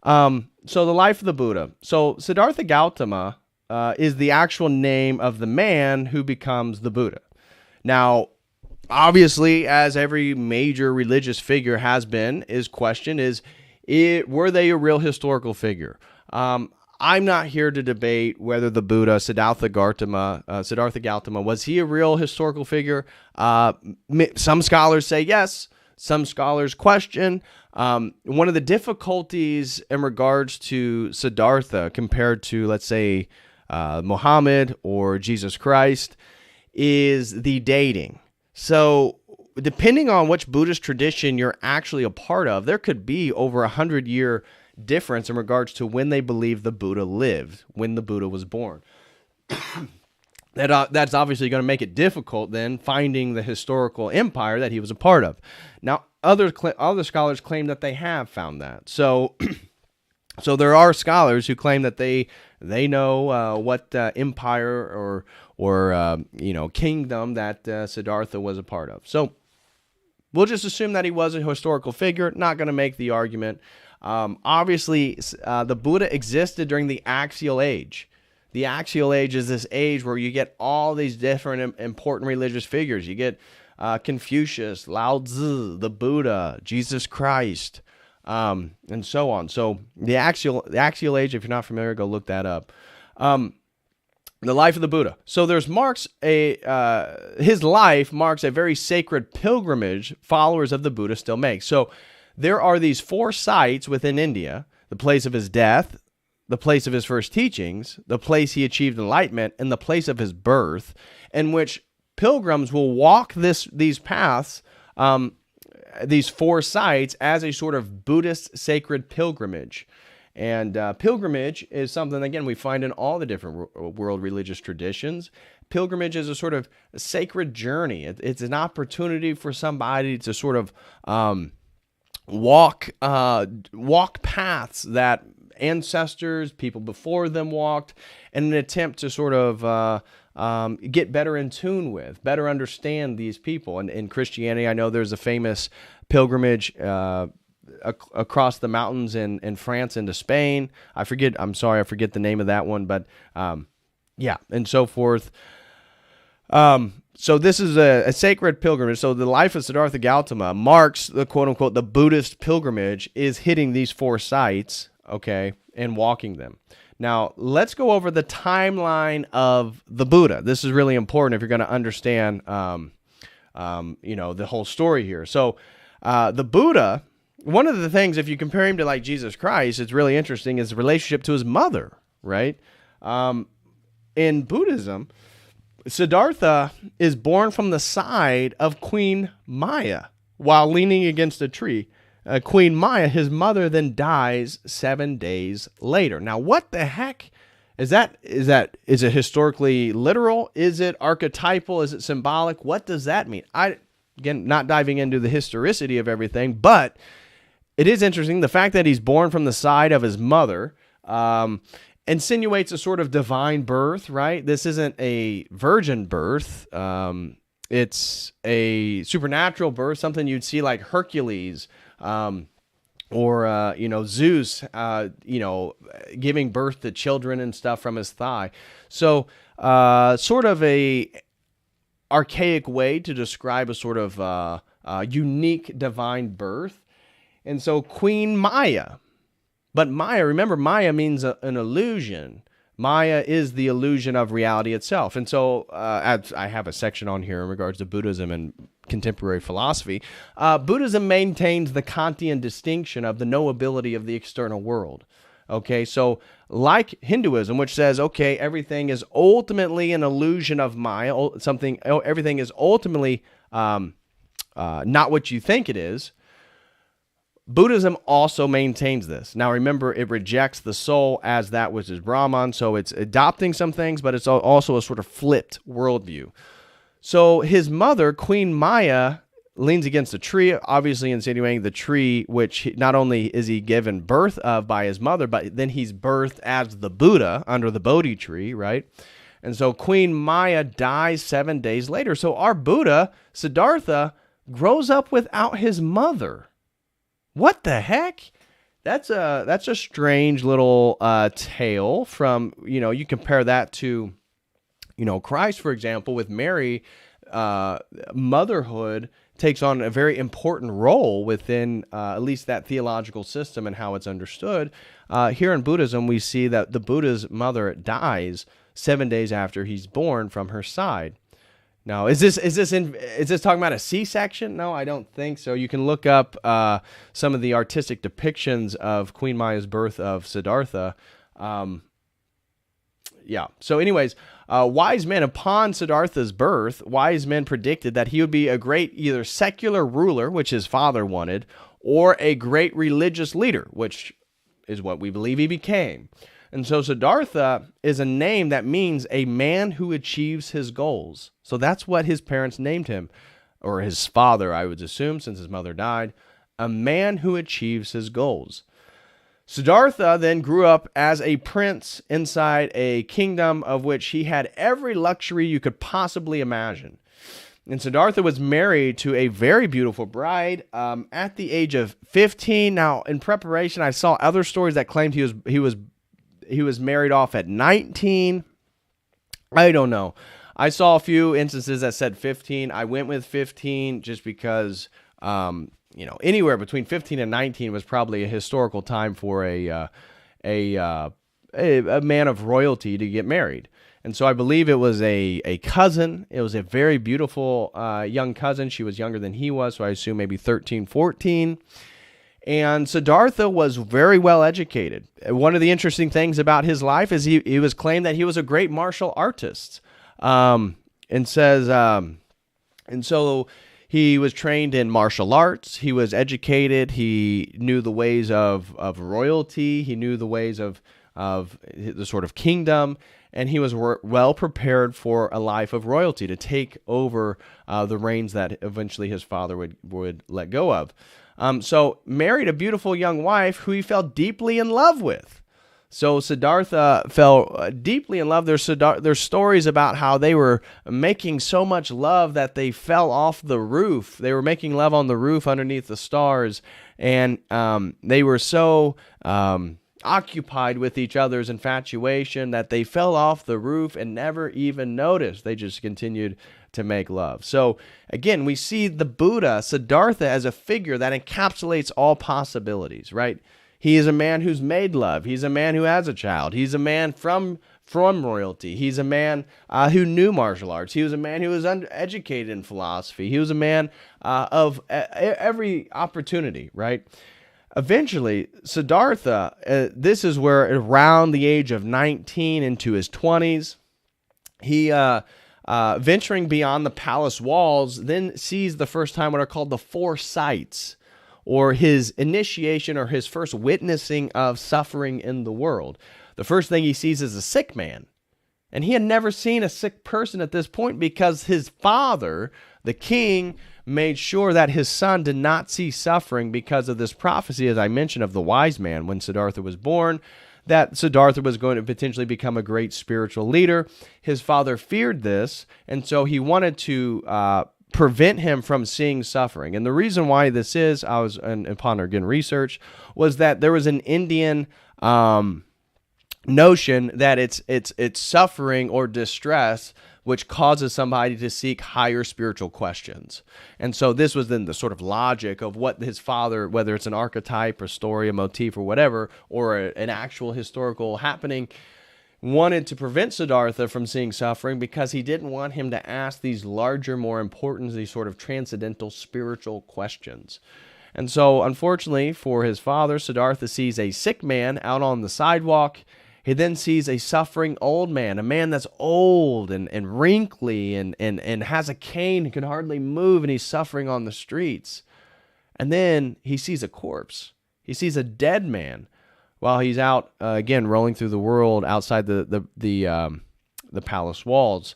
So the life of the Buddha. So Siddhartha Gautama is the actual name of the man who becomes the Buddha. Now, obviously, as every major religious figure has been, were they a real historical figure? I'm not here to debate whether the Buddha, Siddhartha Gautama, was he a real historical figure? Some scholars say yes. Some scholars question. One of the difficulties in regards to Siddhartha compared to, let's say, Muhammad or Jesus Christ is the dating. So depending on which Buddhist tradition you're actually a part of, there could be over 100-year difference in regards to when they believe the Buddha lived, when the Buddha was born. That's obviously going to make it difficult then finding the historical empire that he was a part of. Now, other scholars claim that they have found that. So there are scholars who claim that they know what empire or kingdom that Siddhartha was a part of. So we'll just assume that he was a historical figure. Not going to make the argument. Obviously, the Buddha existed during the Axial Age. The Axial Age is this age where you get all these different important religious figures. You get Confucius, Lao Tzu, the Buddha, Jesus Christ, and so on. So the Axial Age, if you're not familiar, go look that up. The life of the Buddha. So his life marks a very sacred pilgrimage followers of the Buddha still make. So there are these 4 sites within India: the place of his death, the place of his first teachings, the place he achieved enlightenment, and the place of his birth, in which pilgrims will walk these paths, these 4 sites, as a sort of Buddhist sacred pilgrimage. And pilgrimage is something, again, we find in all the different world religious traditions. Pilgrimage is a sort of sacred journey. It's an opportunity for somebody to sort of walk paths that ancestors, people before them walked, in an attempt to sort of get better in tune with, better understand these people. And in Christianity, I know there's a famous pilgrimage across the mountains in France into Spain. I forget the name of that one, but yeah, and so forth. So this is a sacred pilgrimage. So the life of Siddhartha Gautama marks the quote-unquote the Buddhist pilgrimage is hitting these 4 sites, okay, and walking them. Now, let's go over the timeline of the Buddha. This is really important if you're going to understand, the whole story here. So the Buddha, one of the things, if you compare him to like Jesus Christ, it's really interesting, is the relationship to his mother, right? In Buddhism, Siddhartha is born from the side of Queen Maya while leaning against a tree. Queen Maya, his mother, then dies 7 days later. Now, what the heck is that? Is it historically literal? Is it archetypal? Is it symbolic? What does that mean? Again, not diving into the historicity of everything, but it is interesting. The fact that he's born from the side of his mother insinuates a sort of divine birth, right? This isn't a virgin birth. It's a supernatural birth, something you'd see like Hercules, or Zeus, giving birth to children and stuff from his thigh. So, sort of a archaic way to describe a sort of unique divine birth. And so Queen Maya, but Maya, remember, Maya means an illusion. Maya is the illusion of reality itself. And so I have a section on here in regards to Buddhism and contemporary philosophy. Buddhism maintains the Kantian distinction of the knowability of the external world. Okay, so like Hinduism, which says, okay, everything is ultimately an illusion of Maya, everything is ultimately not what you think it is. Buddhism also maintains this. Now, remember, it rejects the soul as that which is Brahman, so it's adopting some things, but it's also a sort of flipped worldview. So his mother, Queen Maya, leans against a tree, obviously insinuating the tree, which not only is he given birth of by his mother, but then he's birthed as the Buddha under the Bodhi tree, right? And so Queen Maya dies 7 days later. So our Buddha, Siddhartha, grows up without his mother. What the heck? That's a strange little tale from, you compare that to, Christ, for example, with Mary. Motherhood takes on a very important role within at least that theological system and how it's understood. Here in Buddhism, we see that the Buddha's mother dies 7 days after he's born from her side. Now, is this talking about a C-section? No, I don't think so. You can look up some of the artistic depictions of Queen Maya's birth of Siddhartha. So anyways, wise men, upon Siddhartha's birth, wise men predicted that he would be a great either secular ruler, which his father wanted, or a great religious leader, which is what we believe he became. And so Siddhartha is a name that means a man who achieves his goals. So that's what his parents named him, or his father, I would assume, since his mother died, a man who achieves his goals. Siddhartha then grew up as a prince inside a kingdom of which he had every luxury you could possibly imagine. And Siddhartha was married to a very beautiful bride at the age of 15. Now, in preparation, I saw other stories that claimed he was married off at 19. I don't know. I saw a few instances that said 15. I went with 15 just because, anywhere between 15 and 19 was probably a historical time for a man of royalty to get married. And so I believe it was a cousin. It was a very beautiful young cousin. She was younger than he was, so I assume maybe 13, 14. And Siddhartha was very well educated. One of the interesting things about his life is he was claimed that he was a great martial artist. And so he was trained in martial arts. He was educated. He knew the ways of royalty. He knew the ways of the sort of kingdom. And he was well prepared for a life of royalty to take over the reins that eventually his father would let go of. So married a beautiful young wife who he fell deeply in love with. So Siddhartha fell deeply in love. There's stories about how they were making so much love that they fell off the roof. They were making love on the roof underneath the stars, and they were so occupied with each other's infatuation that they fell off the roof and never even noticed. They just continued to make love. So again, we see the Buddha, Siddhartha, as a figure that encapsulates all possibilities, right? He is a man who's made love. He's a man who has a child. He's a man from royalty. He's a man who knew martial arts. He was a man who was educated in philosophy. He was a man of every opportunity, right? Eventually, Siddhartha, this is where around the age of 19 into his 20s, he, venturing beyond the palace walls, then sees the first time what are called the four sights, or his initiation or his first witnessing of suffering in the world. The first thing he sees is a sick man. And he had never seen a sick person at this point because his father, the king, made sure that his son did not see suffering because of this prophecy, as I mentioned, of the wise man when Siddhartha was born, that Siddhartha was going to potentially become a great spiritual leader. His father feared this, and so he wanted to prevent him from seeing suffering. And the reason why this is, upon again research, was that there was an Indian notion that it's suffering or distress which causes somebody to seek higher spiritual questions. And so this was then the sort of logic of what his father, whether it's an archetype or story, a motif or whatever, or an actual historical happening, wanted to prevent Siddhartha from seeing suffering because he didn't want him to ask these larger, more important, these sort of transcendental spiritual questions. And so, unfortunately for his father, Siddhartha sees a sick man out on the sidewalk. He then sees a suffering old man, a man that's old and wrinkly and has a cane, can hardly move, and he's suffering on the streets. And then he sees a corpse. He sees a dead man while he's out, again, rolling through the world outside the palace walls.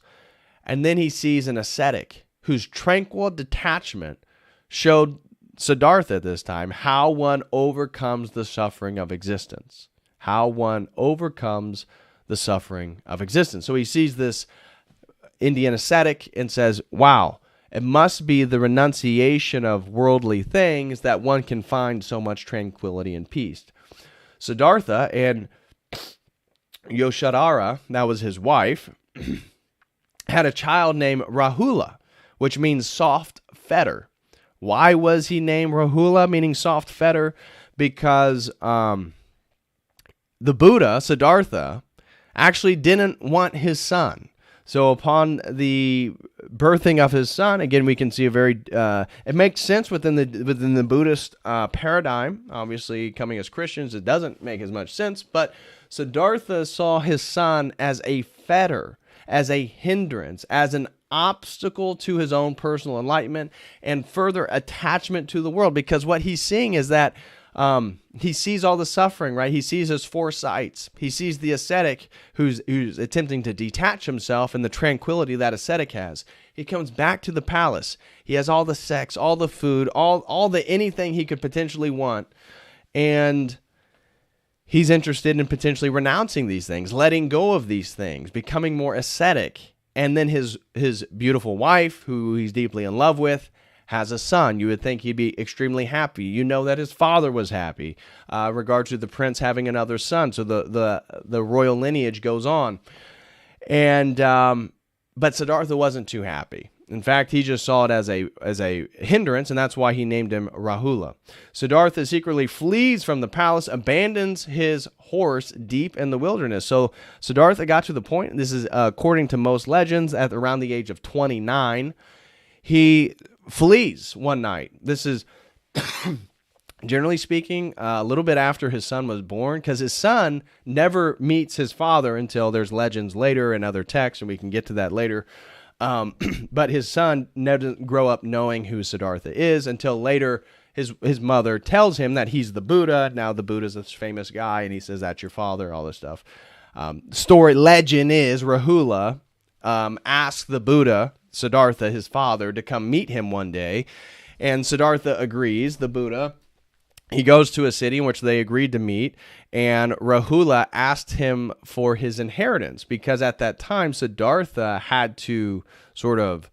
And then he sees an ascetic whose tranquil detachment showed Siddhartha at this time how one overcomes the suffering of existence. How one overcomes the suffering of existence. So he sees this Indian ascetic and says, wow, it must be the renunciation of worldly things that one can find so much tranquility and peace. Siddhartha and Yashodhara, that was his wife, had a child named Rahula, which means soft fetter. Why was he named Rahula, meaning soft fetter? Because the Buddha, Siddhartha, actually didn't want his son. So upon the birthing of his son, again, we can see a very, it makes sense within the Buddhist paradigm. Obviously, coming as Christians, it doesn't make as much sense, but Siddhartha saw his son as a fetter, as a hindrance, as an obstacle to his own personal enlightenment and further attachment to the world, because what he's seeing is that he sees all the suffering, right? He sees his four sights. He sees the ascetic who's attempting to detach himself and the tranquility that ascetic has. He comes back to the palace. He has all the sex, all the food, all the anything he could potentially want. And he's interested in potentially renouncing these things, letting go of these things, becoming more ascetic. And then his beautiful wife, who he's deeply in love with, has a son. You would think he'd be extremely happy. You know that his father was happy, regard to the prince having another son. So the royal lineage goes on. And but Siddhartha wasn't too happy. In fact, he just saw it as a hindrance, and that's why he named him Rahula. Siddhartha secretly flees from the palace, abandons his horse deep in the wilderness. So Siddhartha got to the point, this is according to most legends, at around the age of 29, he flees one night. This is, generally speaking, a little bit after his son was born, because his son never meets his father until there's legends later and other texts, and we can get to that later. But his son doesn't grow up knowing who Siddhartha is until later. His mother tells him that he's the Buddha. Now the Buddha's this famous guy, and he says, that's your father, all this stuff. Legend is Rahula asked the Buddha, Siddhartha, his father, to come meet him one day. And Siddhartha agrees, the Buddha. He goes to a city in which they agreed to meet, and Rahula asked him for his inheritance, because at that time, Siddhartha had to sort of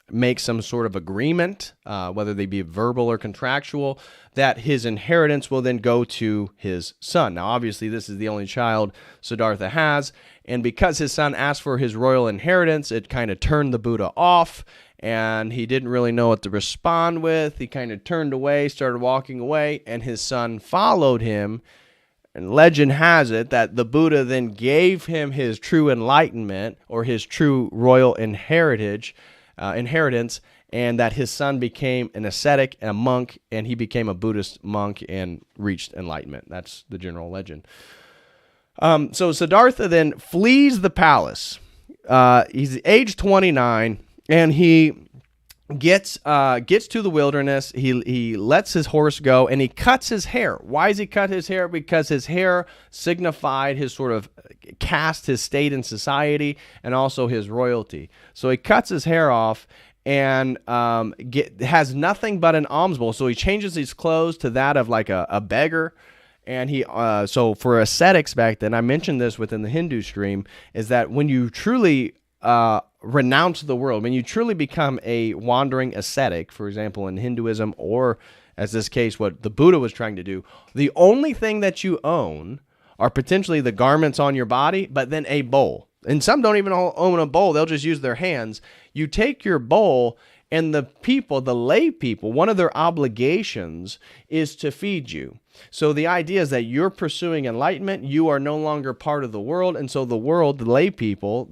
make some sort of agreement, whether they be verbal or contractual, that his inheritance will then go to his son. Now, obviously, this is the only child Siddhartha has, and because his son asked for his royal inheritance, it kind of turned the Buddha off, and he didn't really know what to respond with. He kind of turned away, started walking away, and his son followed him. And legend has it that the Buddha then gave him his true enlightenment, or his true royal inheritance, and that his son became an ascetic and a monk, and he became a Buddhist monk and reached enlightenment. That's the general legend. So Siddhartha then flees the palace. He's age 29. And he gets to the wilderness. He lets his horse go, and he cuts his hair. Why does he cut his hair? Because his hair signified his sort of caste, his state in society, and also his royalty. So he cuts his hair off and has nothing but an alms bowl. So he changes his clothes to that of like a beggar. And he so for ascetics back then, I mentioned this within the Hindu stream, is that when you truly renounce the world, when you truly become a wandering ascetic, for example, in Hinduism, or as this case, what the Buddha was trying to do, the only thing that you own are potentially the garments on your body, but then a bowl. And some don't even own a bowl. They'll just use their hands. You take your bowl, and the people, the lay people, one of their obligations is to feed you. So the idea is that you're pursuing enlightenment. You are no longer part of the world. And so the world, the lay people,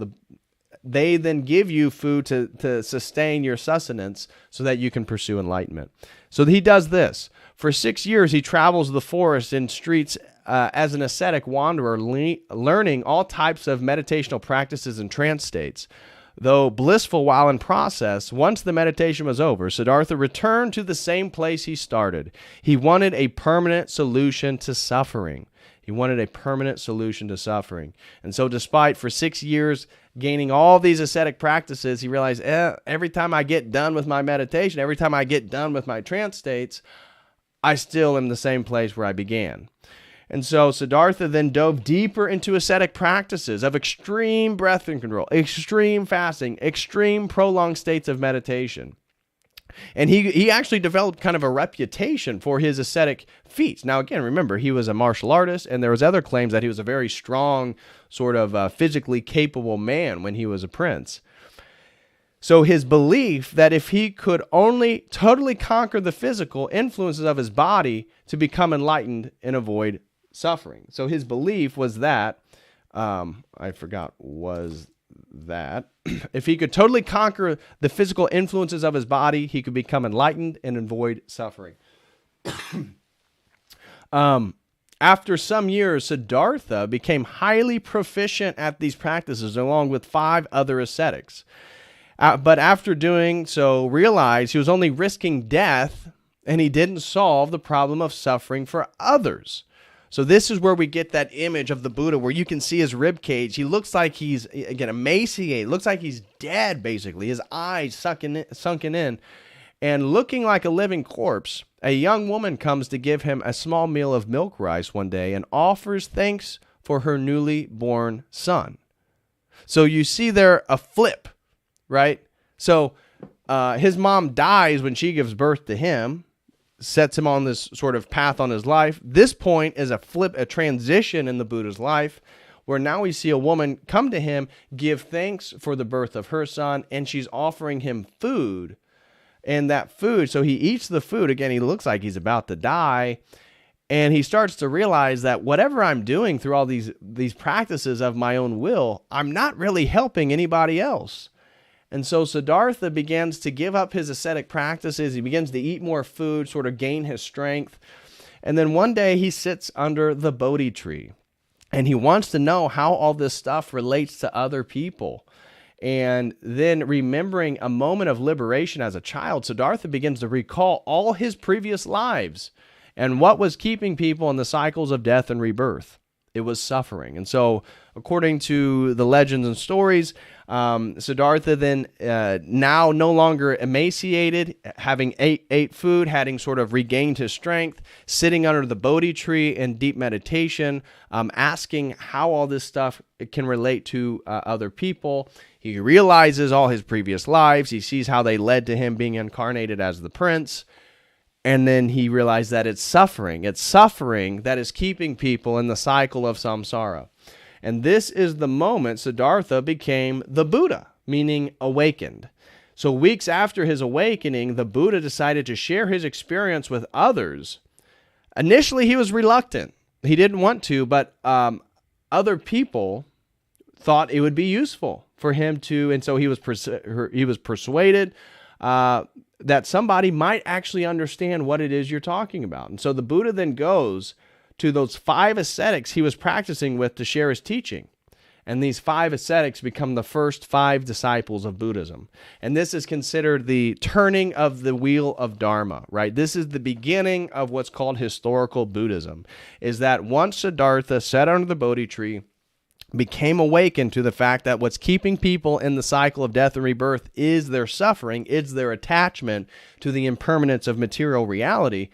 they then give you food to sustain your sustenance so that you can pursue enlightenment. So he does this. For 6 years, he travels the forest and streets as an ascetic wanderer, learning all types of meditational practices and trance states. Though blissful while in process, once the meditation was over, Siddhartha returned to the same place he started. He wanted a permanent solution to suffering. He wanted a permanent solution to suffering. And so despite for 6 years gaining all these ascetic practices, he realized every time I get done with my meditation, every time I get done with my trance states, I still am the same place where I began. And so Siddhartha then dove deeper into ascetic practices of extreme breath control, extreme fasting, extreme prolonged states of meditation. And he actually developed kind of a reputation for his ascetic feats. Now, again, remember, he was a martial artist, and there was other claims that he was a very strong, sort of physically capable man when he was a prince. So his belief that if he could only totally conquer the physical influences of his body to become enlightened and avoid suffering. So his belief was that, if he could totally conquer the physical influences of his body, he could become enlightened and avoid suffering. After some years, Siddhartha became highly proficient at these practices along with 5 other ascetics. But after doing so, realized he was only risking death and he didn't solve the problem of suffering for others. So this is where we get that image of the Buddha where you can see his rib cage. He looks like he's, again, emaciated. Looks like he's dead, basically. His eyes sunken in. And looking like a living corpse, a young woman comes to give him a small meal of milk rice one day and offers thanks for her newly born son. So you see there a flip, right? So his mom dies when she gives birth to him, sets him on this sort of path on his life. This point is a transition in the Buddha's life, where now we see a woman come to him, give thanks for the birth of her son, and she's offering him food. And that food, so he eats the food. Again, he looks like he's about to die. And he starts to realize that whatever I'm doing through all these practices of my own will, I'm not really helping anybody else. And so Siddhartha begins to give up his ascetic practices. He begins to eat more food, sort of gain his strength. And then one day he sits under the Bodhi tree and he wants to know how all this stuff relates to other people. And then remembering a moment of liberation as a child, Siddhartha begins to recall all his previous lives and what was keeping people in the cycles of death and rebirth. It was suffering. And so, according to the legends and stories, Siddhartha then, now no longer emaciated, having ate food, having sort of regained his strength, sitting under the Bodhi tree in deep meditation, asking how all this stuff can relate to other people. He realizes all his previous lives. He sees how they led to him being incarnated as the prince. And then he realized that it's suffering. It's suffering that is keeping people in the cycle of samsara. And this is the moment Siddhartha became the Buddha, meaning awakened. So weeks after his awakening, the Buddha decided to share his experience with others. Initially, he was reluctant. He didn't want to, but other people thought it would be useful for him to, and so he was persuaded that somebody might actually understand what it is you're talking about. And so the Buddha then goes to those 5 ascetics he was practicing with to share his teaching. And these 5 ascetics become the first 5 disciples of Buddhism. And this is considered the turning of the wheel of Dharma, right? This is the beginning of what's called historical Buddhism, is that once Siddhartha sat under the Bodhi tree, became awakened to the fact that what's keeping people in the cycle of death and rebirth is their suffering, it's their attachment to the impermanence of material reality,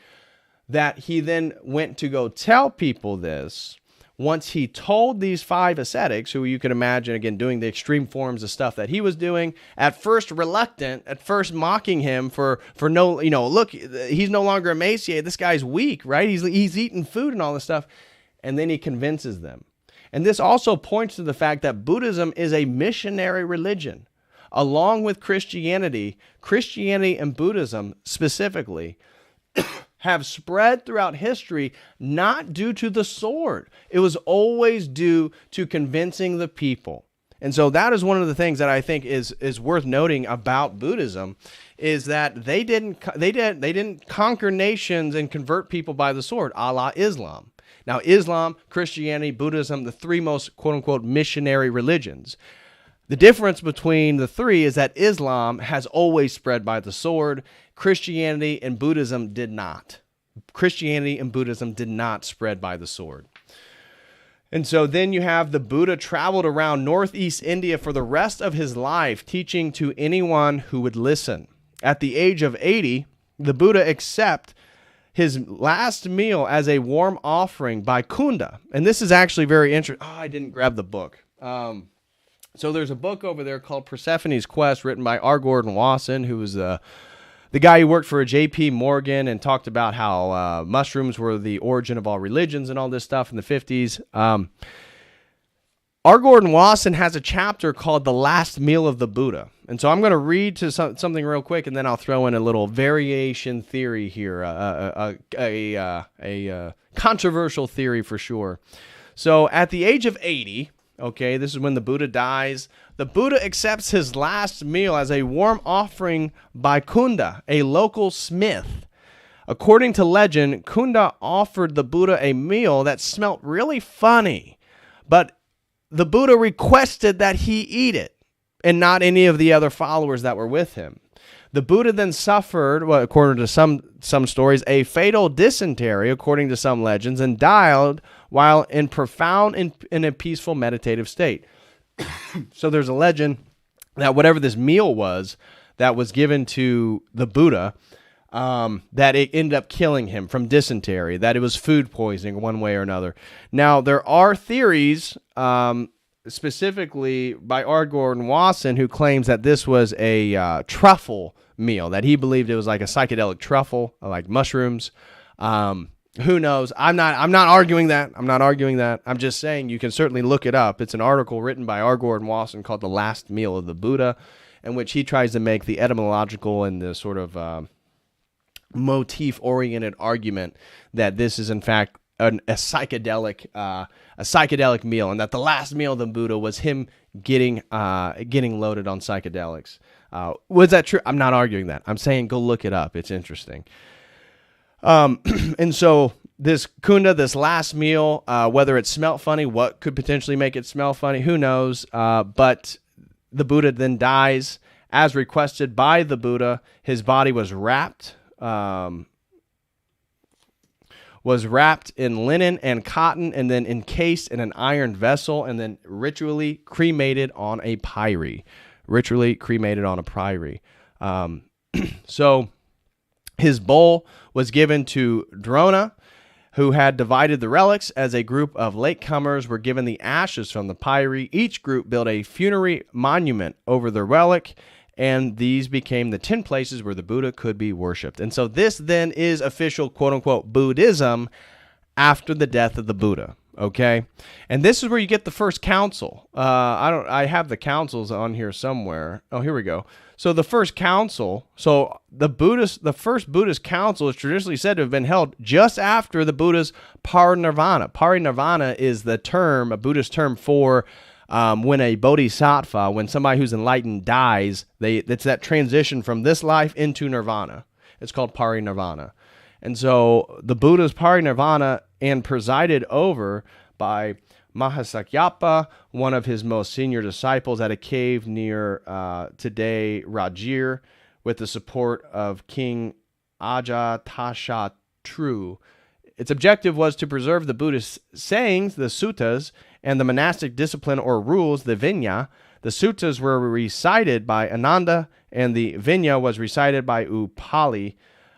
that he then went to go tell people this. Once he told these 5 ascetics, who you can imagine, again, doing the extreme forms of stuff that he was doing, at first reluctant, at first mocking him for no, look, he's no longer emaciated, this guy's weak, right? He's eating food and all this stuff. And then he convinces them. And this also points to the fact that Buddhism is a missionary religion. Along with Christianity and Buddhism specifically have spread throughout history not due to the sword. It was always due to convincing the people. And so that is one of the things that I think is worth noting about Buddhism, is that they didn't conquer nations and convert people by the sword, a la Islam. Now, Islam, Christianity, Buddhism, the 3 most quote-unquote missionary religions. The difference between the three is that Islam has always spread by the sword. Christianity and Buddhism did not. Christianity and Buddhism did not spread by the sword. And so then you have the Buddha traveled around northeast India for the rest of his life, teaching to anyone who would listen. At the age of 80, the Buddha accepted his last meal as a warm offering by Kunda. And this is actually very interesting. Oh, I didn't grab the book. So there's a book over there called Persephone's Quest, written by R. Gordon Wasson, who was the guy who worked for J.P. Morgan and talked about how mushrooms were the origin of all religions and all this stuff in the 50s. R. Gordon Wasson has a chapter called The Last Meal of the Buddha. And so I'm going to read to something real quick, and then I'll throw in a little variation theory here, a controversial theory for sure. So at the age of 80, okay, this is when the Buddha dies, the Buddha accepts his last meal as a warm offering by Kunda, a local smith. According to legend, Kunda offered the Buddha a meal that smelt really funny, but the Buddha requested that he eat it, and not any of the other followers that were with him. The Buddha then suffered, well, according to some stories, a fatal dysentery, according to some legends, and died while in in a peaceful meditative state. So there's a legend that whatever this meal was that was given to the Buddha, that it ended up killing him from dysentery, that it was food poisoning one way or another. Now, there are theories, specifically by R. Gordon Wasson, who claims that this was a truffle meal, that he believed it was like a psychedelic truffle, like mushrooms. Who knows? I'm not arguing that. I'm just saying you can certainly look it up. It's an article written by R. Gordon Wasson called The Last Meal of the Buddha, in which he tries to make the etymological and the sort of motif-oriented argument that this is in fact a psychedelic meal, and that the last meal of the Buddha was him getting loaded on psychedelics. Was that true? I'm not arguing that. I'm saying go look it up. It's interesting. And so this Kunda, this last meal, whether it smelt funny, what could potentially make it smell funny, who knows? But the Buddha then dies as requested by the Buddha. His body was wrapped in linen and cotton, and then encased in an iron vessel, and then ritually cremated on a pyre. So his bowl was given to Drona, who had divided the relics. As a group of latecomers were given the ashes from the pyre, each group built a funerary monument over the relic, and these became the 10 places where the Buddha could be worshipped. And so this then is official, quote-unquote, Buddhism after the death of the Buddha, okay? And this is where you get the first council. I have the councils on here somewhere. Oh, here we go. So the first council, the first Buddhist council is traditionally said to have been held just after the Buddha's parinirvana. Parinirvana is the term, a Buddhist term for when a bodhisattva, when somebody who's enlightened dies, it's that transition from this life into nirvana. It's called parinirvana. And so the Buddha's parinirvana, and presided over by Mahasakyapa, one of his most senior disciples, at a cave near today Rajir, with the support of King Ajatashatru. Its objective was to preserve the Buddhist sayings, the suttas, and the monastic discipline or rules, the Vinaya. The suttas were recited by Ananda, and the Vinaya was recited by Upali.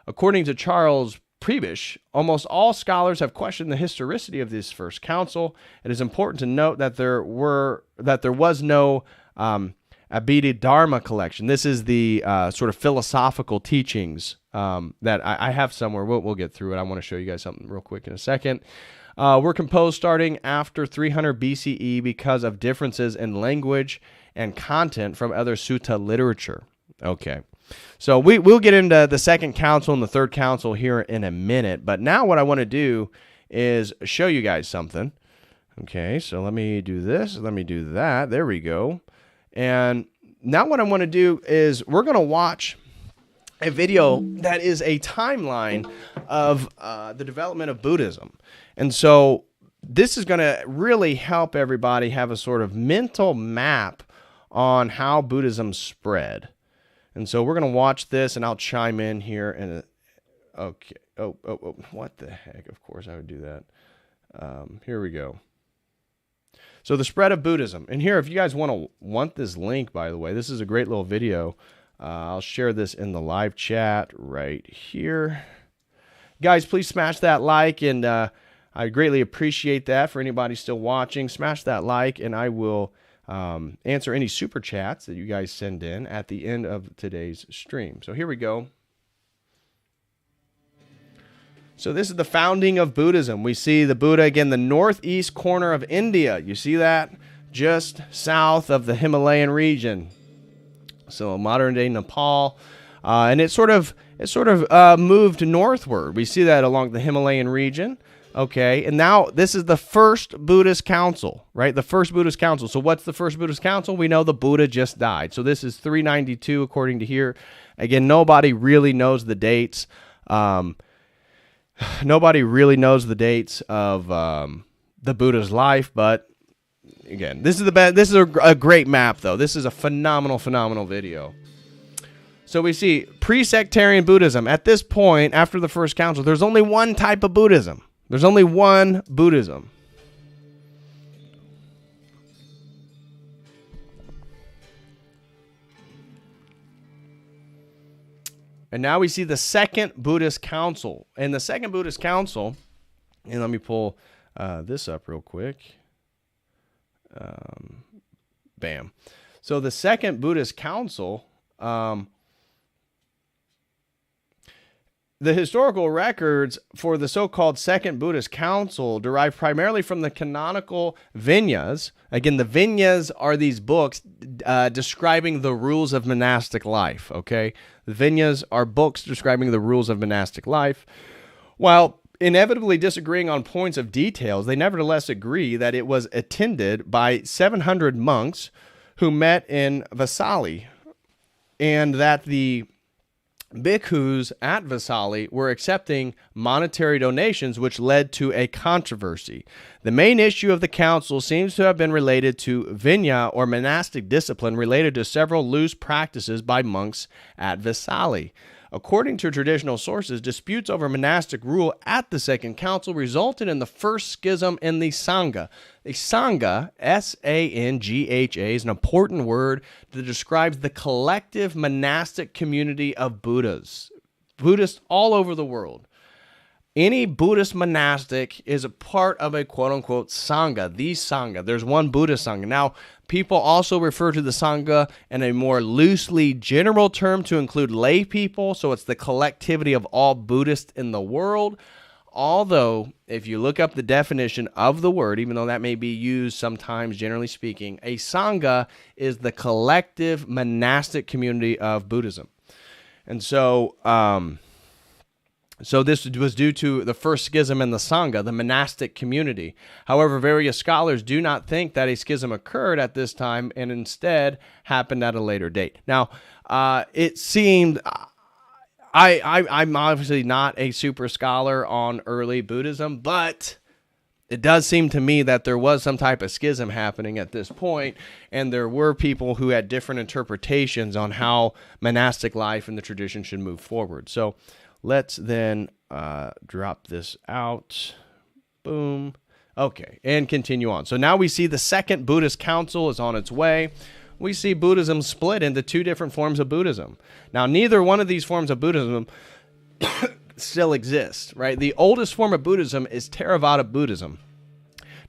According to Charles Prebish, almost all scholars have questioned the historicity of this first council. It is important to note that there was no Abhidharma collection. This is the sort of philosophical teachings that I have somewhere. We'll get through it. I want to show you guys something real quick in a second. Were composed starting after 300 BCE because of differences in language and content from other sutta literature. Okay. So we'll get into the second council and the third council here in a minute. But now what I want to do is show you guys something. Okay, so let me do this. Let me do that. There we go. And now what I want to do is we're going to watch a video that is a timeline of the development of Buddhism. And so this is going to really help everybody have a sort of mental map on how Buddhism spread. And so we're going to watch this, and I'll chime in here. And okay. Oh, what the heck? Of course I would do that. Here we go. So the spread of Buddhism. And here, if you guys want this link, by the way, this is a great little video. I'll share this in the live chat right here. Guys, please smash that like, and I greatly appreciate that for anybody still watching. Smash that like, and I will answer any super chats that you guys send in at the end of today's stream. So here we go. So this is the founding of Buddhism. We see the Buddha, again, the northeast corner of India. You see that? Just south of the Himalayan region. So modern-day Nepal. And it sort of moved northward. We see that along the Himalayan region. Okay, and now this is the first Buddhist council, right? The first Buddhist council. So what's the first Buddhist council? We know the Buddha just died. So this is 392 according to here. Again, nobody really knows the dates. Nobody really knows the dates of the Buddha's life, but again, this is a great map, though. This is a phenomenal video. So we see pre-sectarian Buddhism. At this point, after the first council, there's only one type of Buddhism. There's only one Buddhism. And now we see the second Buddhist council. And the second Buddhist council, and let me pull this up real quick. Bam. So the second Buddhist council, the historical records for the so-called Second Buddhist Council derive primarily from the canonical Vinyas. Again, the Vinyas are these books describing the rules of monastic life, okay? The Vinyas are books describing the rules of monastic life. While inevitably disagreeing on points of details, they nevertheless agree that it was attended by 700 monks who met in Vassali, and that the bhikkhus at Vassali were accepting monetary donations, which led to a controversy. The main issue of the council seems to have been related to Vinaya, or monastic discipline, related to several loose practices by monks at Vassali. According to traditional sources, disputes over monastic rule at the Second Council resulted in the first schism in the Sangha. The Sangha, S-A-N-G-H-A, is an important word that describes the collective monastic community of Buddhists all over the world. Any Buddhist monastic is a part of a quote-unquote Sangha, the Sangha. There's one Buddhist Sangha. Now, people also refer to the Sangha in a more loosely general term to include lay people, so it's the collectivity of all Buddhists in the world. Although, if you look up the definition of the word, even though that may be used sometimes, generally speaking, a Sangha is the collective monastic community of Buddhism. And so, this was due to the first schism in the Sangha, the monastic community. However, various scholars do not think that a schism occurred at this time and instead happened at a later date. Now, it seemed, I'm obviously not a super scholar on early Buddhism, but it does seem to me that there was some type of schism happening at this point, and there were people who had different interpretations on how monastic life and the tradition should move forward. So let's then drop this out. Boom. Okay, and continue on. So now we see the Second Buddhist Council is on its way. We see Buddhism split into two different forms of Buddhism. Now, neither one of these forms of Buddhism still exists, right? The oldest form of Buddhism is Theravada Buddhism.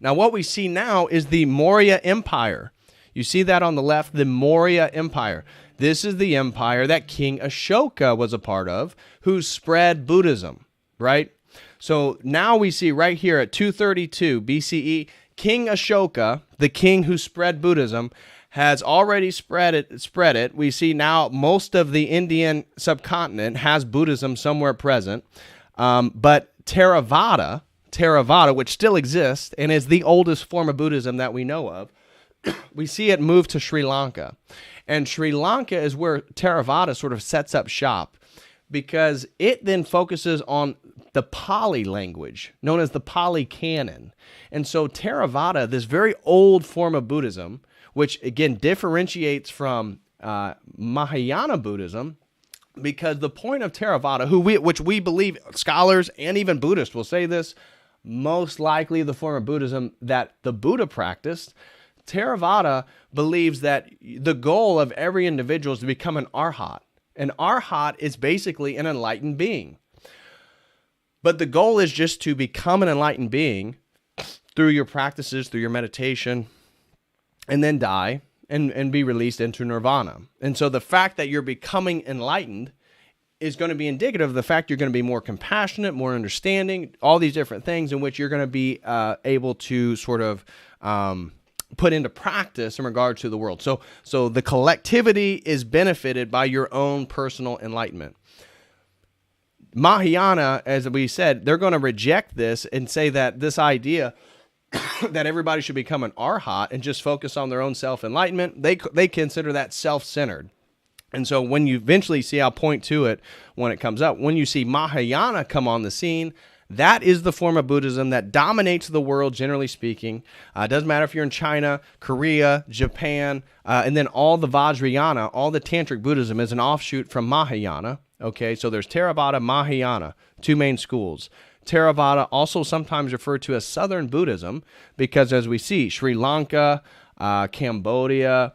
Now, what we see now is the Maurya Empire. You see that on the left, the Maurya Empire. This is the empire that King Ashoka was a part of, who spread Buddhism, right? So now we see right here at 232 BCE, King Ashoka, the king who spread Buddhism, has already spread it. We see now most of the Indian subcontinent has Buddhism somewhere present. But Theravada, which still exists and is the oldest form of Buddhism that we know of, we see it move to Sri Lanka. And Sri Lanka is where Theravada sort of sets up shop, because it then focuses on the Pali language, known as the Pali Canon. And so Theravada, this very old form of Buddhism, which again differentiates from Mahayana Buddhism, because the point of Theravada, which we believe scholars and even Buddhists will say this, most likely the form of Buddhism that the Buddha practiced, Theravada believes that the goal of every individual is to become an arhat. An arhat is basically an enlightened being. But the goal is just to become an enlightened being through your practices, through your meditation, and then die and be released into nirvana. And so the fact that you're becoming enlightened is going to be indicative of the fact you're going to be more compassionate, more understanding, all these different things in which you're going to be able to sort of put into practice in regard to the world. So the collectivity is benefited by your own personal enlightenment. Mahayana, as we said, they're going to reject this and say that this idea that everybody should become an arhat and just focus on their own self-enlightenment, they consider that self-centered. And so when you eventually see, I'll point to it when it comes up, when you see Mahayana come on the scene, that is the form of Buddhism that dominates the world, generally speaking. It doesn't matter if you're in China, Korea, Japan, and then all the Vajrayana, all the Tantric Buddhism is an offshoot from Mahayana. Okay, so there's Theravada, Mahayana, two main schools. Theravada, also sometimes referred to as Southern Buddhism, because as we see, Sri Lanka, Cambodia,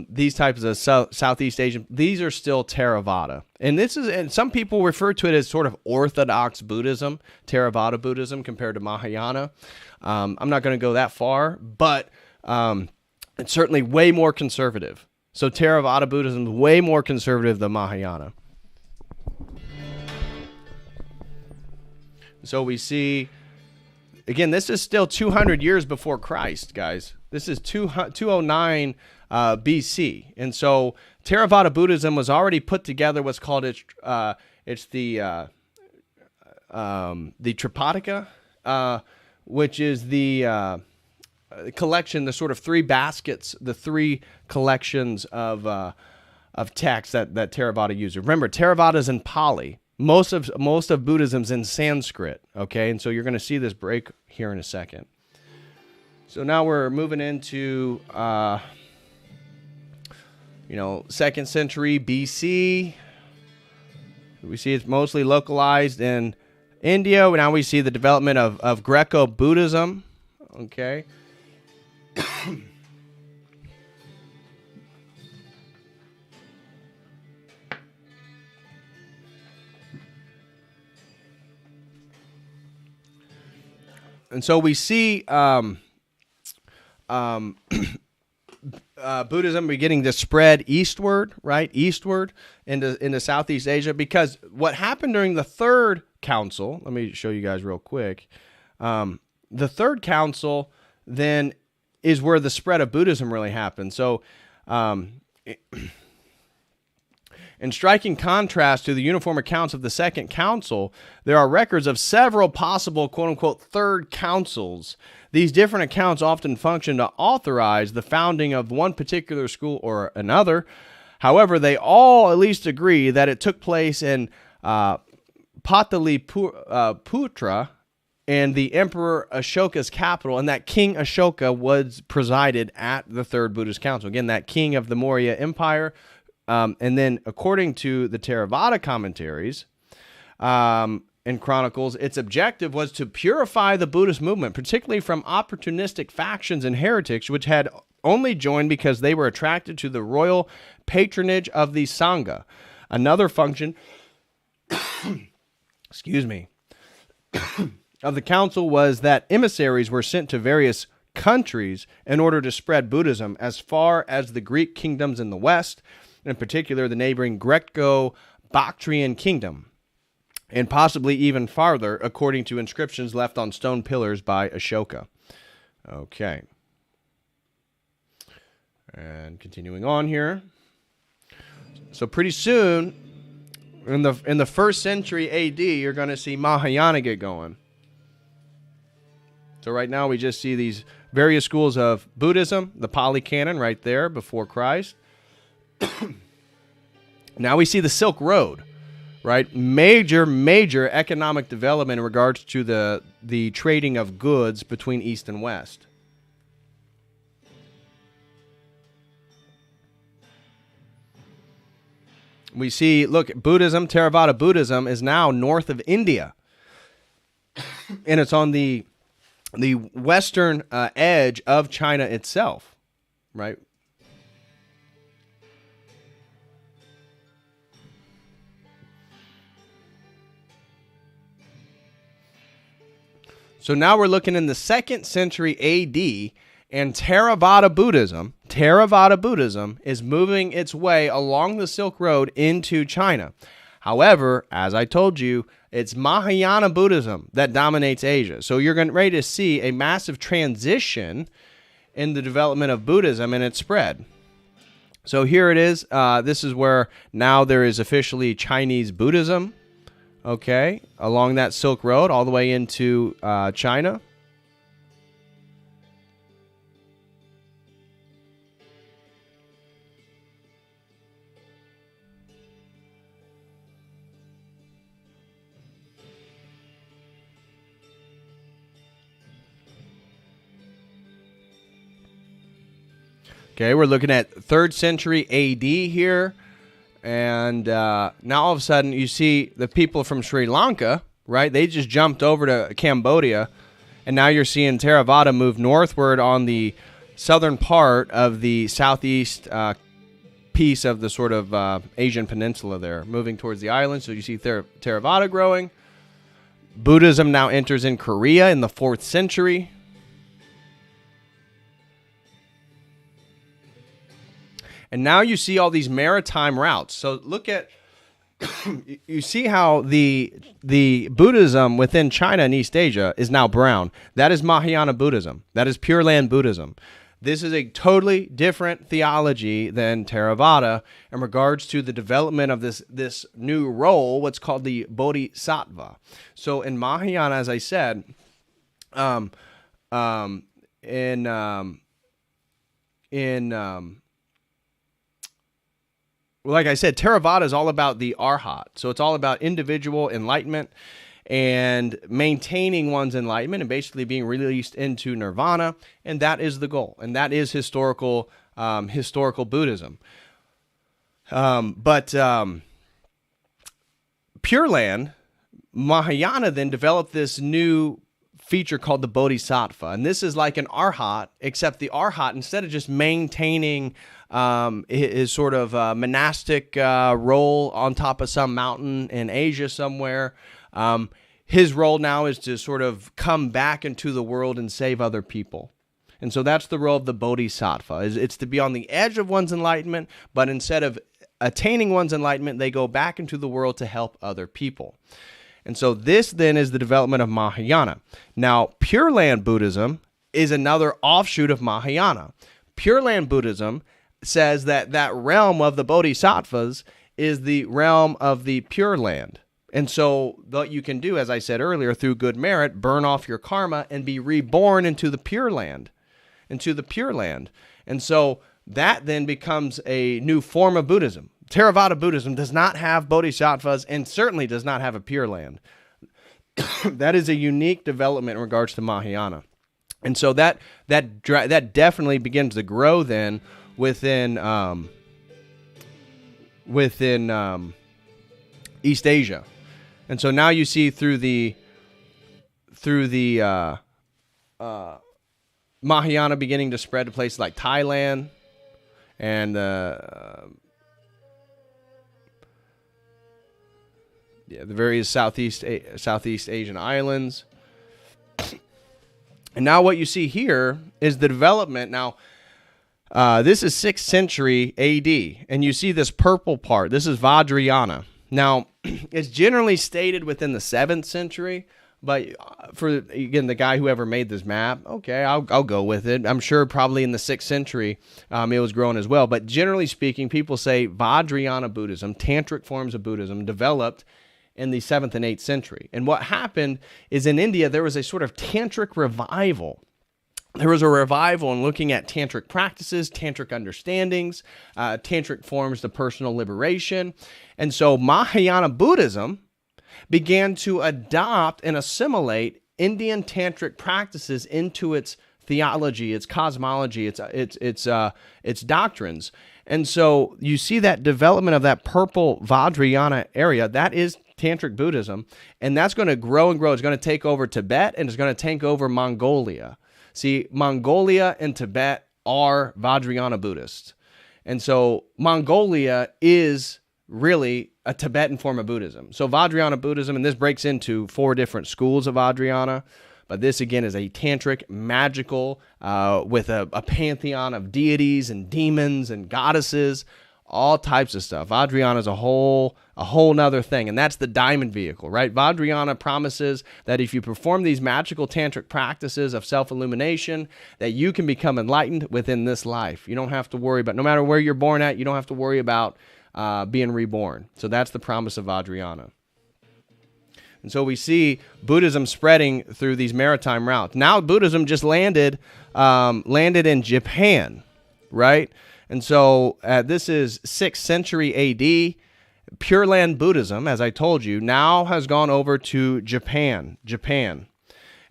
these types of Southeast Asian, these are still Theravada. And some people refer to it as sort of Orthodox Buddhism, Theravada Buddhism compared to Mahayana. I'm not going to go that far, but it's certainly way more conservative. So Theravada Buddhism is way more conservative than Mahayana. So we see, again, this is still 200 years before Christ, guys. This is 209 BC. And so Theravada Buddhism was already put together what's called the Tripitaka, which is the collection, the sort of three baskets, the three collections of texts that Theravada uses. Remember, Theravada is in Pali. Most of Buddhism's in Sanskrit, okay? And so you're going to see this break here in a second. So now we're moving into, 2nd century BC. We see it's mostly localized in India. Now we see the development of Greco-Buddhism, okay? And so we see Buddhism beginning to spread eastward, right? Eastward into Southeast Asia, because what happened during the Third Council, let me show you guys real quick. The Third Council then is where the spread of Buddhism really happened. So in striking contrast to the uniform accounts of the Second Council, there are records of several possible quote-unquote Third Councils. These different accounts often function to authorize the founding of one particular school or another. However, they all at least agree that it took place in Pataliputra and the Emperor Ashoka's capital, and that King Ashoka was presided at the Third Buddhist Council. Again, that king of the Maurya Empire. And then, according to the Theravada commentaries and chronicles, its objective was to purify the Buddhist movement, particularly from opportunistic factions and heretics, which had only joined because they were attracted to the royal patronage of the Sangha. Another function, excuse me, of the council was that emissaries were sent to various countries in order to spread Buddhism as far as the Greek kingdoms in the West, in particular the neighboring Greco-Bactrian kingdom, and possibly even farther, according to inscriptions left on stone pillars by Ashoka. Okay. And continuing on here. So pretty soon, in the 1st century AD, you're going to see Mahayana get going. So right now we just see these various schools of Buddhism, the Pali Canon right there before Christ. Now we see the Silk Road, right? Major economic development in regards to the trading of goods between East and West. We see, look, Buddhism, Theravada Buddhism is now north of India. And it's on the western edge of China itself, right? So now we're looking in the 2nd century AD, and Theravada Buddhism is moving its way along the Silk Road into China. However, as I told you, it's Mahayana Buddhism that dominates Asia. So you're ready to see a massive transition in the development of Buddhism and its spread. So here it is. This is where now there is officially Chinese Buddhism, okay, along that Silk Road all the way into China. Okay, we're looking at 3rd century AD here. And now all of a sudden you see the people from Sri Lanka, right? They just jumped over to Cambodia. And now you're seeing Theravada move northward on the southern part of the southeast piece of the sort of Asian peninsula there, moving towards the island. So you see Theravada growing. Buddhism now enters in Korea in the 4th century. And now you see all these maritime routes. So look at, you see how the Buddhism within China and East Asia is now brown. That is Mahayana Buddhism. That is Pure Land Buddhism. This is a totally different theology than Theravada in regards to the development of this new role, what's called the Bodhisattva. So in Mahayana, as I said, like I said, Theravada is all about the Arhat. So it's all about individual enlightenment and maintaining one's enlightenment and basically being released into nirvana. And that is the goal. And that is historical Buddhism. But Pure Land, Mahayana then developed this new feature called the Bodhisattva. And this is like an Arhat, except the Arhat, instead of just maintaining his sort of monastic role on top of some mountain in Asia somewhere, his role now is to sort of come back into the world and save other people. And so that's the role of the Bodhisattva. It's to be on the edge of one's enlightenment, but instead of attaining one's enlightenment, they go back into the world to help other people. And so this then is the development of Mahayana. Now, Pure Land Buddhism is another offshoot of Mahayana. Pure Land Buddhism says that that realm of the Bodhisattvas is the realm of the Pure Land. And so what you can do, as I said earlier, through good merit, burn off your karma and be reborn into the Pure Land, And so that then becomes a new form of Buddhism. Theravada Buddhism does not have bodhisattvas and certainly does not have a Pure Land. That is a unique development in regards to Mahayana. And so that definitely begins to grow then within East Asia. And so now you see through the Mahayana beginning to spread to places like Thailand and the various Southeast Asian islands. And now what you see here is the development. Now, this is 6th century AD, and you see this purple part. This is Vajrayana. Now, it's generally stated within the 7th century, but for, again, the guy who ever made this map, okay, I'll go with it. I'm sure probably in the 6th century it was grown as well. But generally speaking, people say Vajrayana Buddhism, tantric forms of Buddhism, developed in the 7th and 8th century. And what happened is in India, there was a sort of tantric revival. There was a revival in looking at tantric practices, tantric understandings, tantric forms of personal liberation. And so Mahayana Buddhism began to adopt and assimilate Indian tantric practices into its theology, its cosmology, its doctrines. And so you see that development of that purple Vajrayana area. That is Tantric Buddhism. And that's going to grow and grow. It's going to take over Tibet, and it's going to take over Mongolia. See, Mongolia and Tibet are Vajrayana Buddhists. And so Mongolia is really a Tibetan form of Buddhism. So Vajrayana Buddhism, and this breaks into 4 different schools of Vajrayana, but this again is a tantric, magical, with a pantheon of deities and demons and goddesses, all types of stuff. Vajrayana is a whole nother thing, and that's the diamond vehicle, right? Vajrayana promises that if you perform these magical tantric practices of self-illumination, that you can become enlightened within this life. You don't have to worry about, no matter where you're born at, you don't have to worry about being reborn. So that's the promise of Vajrayana. And so we see Buddhism spreading through these maritime routes. Now Buddhism just landed in Japan, right? And so this is 6th century AD. Pure Land Buddhism, as I told you, now has gone over to Japan.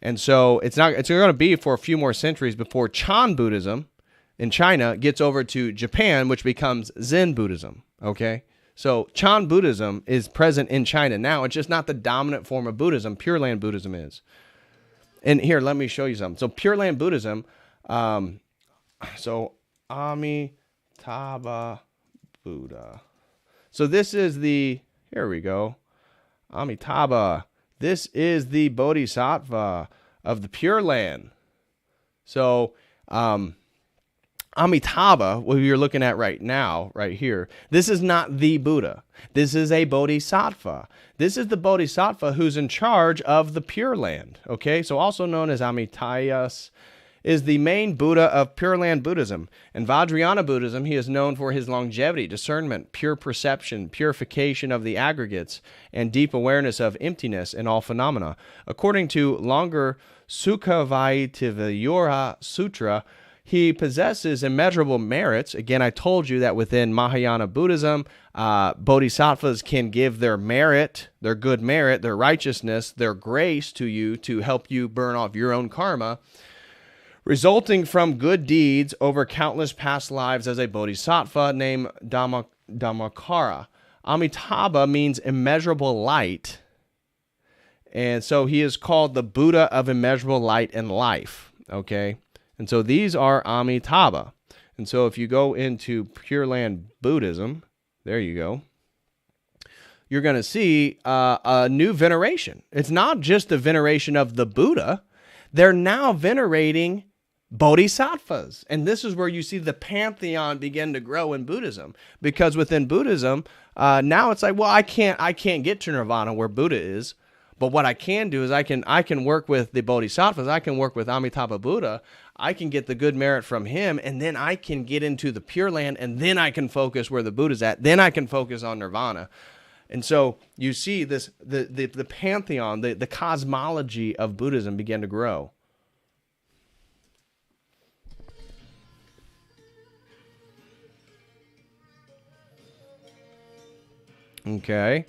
And so it's going to be for a few more centuries before Chan Buddhism in China gets over to Japan, which becomes Zen Buddhism, okay? So Chan Buddhism is present in China now. It's just not the dominant form of Buddhism. Pure Land Buddhism is. And here, let me show you something. So Pure Land Buddhism, so Amitabha Buddha. So this is here we go, Amitabha. This is the Bodhisattva of the Pure Land. So Amitabha, what you're looking at right now, right here, this is not the Buddha. This is a Bodhisattva. This is the Bodhisattva who's in charge of the Pure Land, okay? So also known as Amitayas, is the main Buddha of Pure Land Buddhism. In Vajrayana Buddhism, he is known for his longevity, discernment, pure perception, purification of the aggregates, and deep awareness of emptiness in all phenomena. According to longer Sukhavaitivayura Sutra, he possesses immeasurable merits. Again, I told you that within Mahayana Buddhism, bodhisattvas can give their merit, their good merit, their righteousness, their grace to you to help you burn off your own karma, resulting from good deeds over countless past lives as a bodhisattva named Dhammakara. Amitabha means immeasurable light, and so he is called the Buddha of immeasurable light and life, okay? And so these are Amitabha. And so if you go into Pure Land Buddhism, there you go, you're going to see a new veneration. It's not just the veneration of the Buddha. They're now venerating bodhisattvas. And this is where you see the pantheon begin to grow in Buddhism. Because within Buddhism, now it's like, well, I can't get to nirvana where Buddha is. But what I can do is I can work with the bodhisattvas. I can work with Amitabha Buddha. I can get the good merit from him, and then I can get into the Pure Land, and then I can focus where the Buddha's at. Then I can focus on nirvana. And so you see this the pantheon, the cosmology of Buddhism begin to grow. Okay.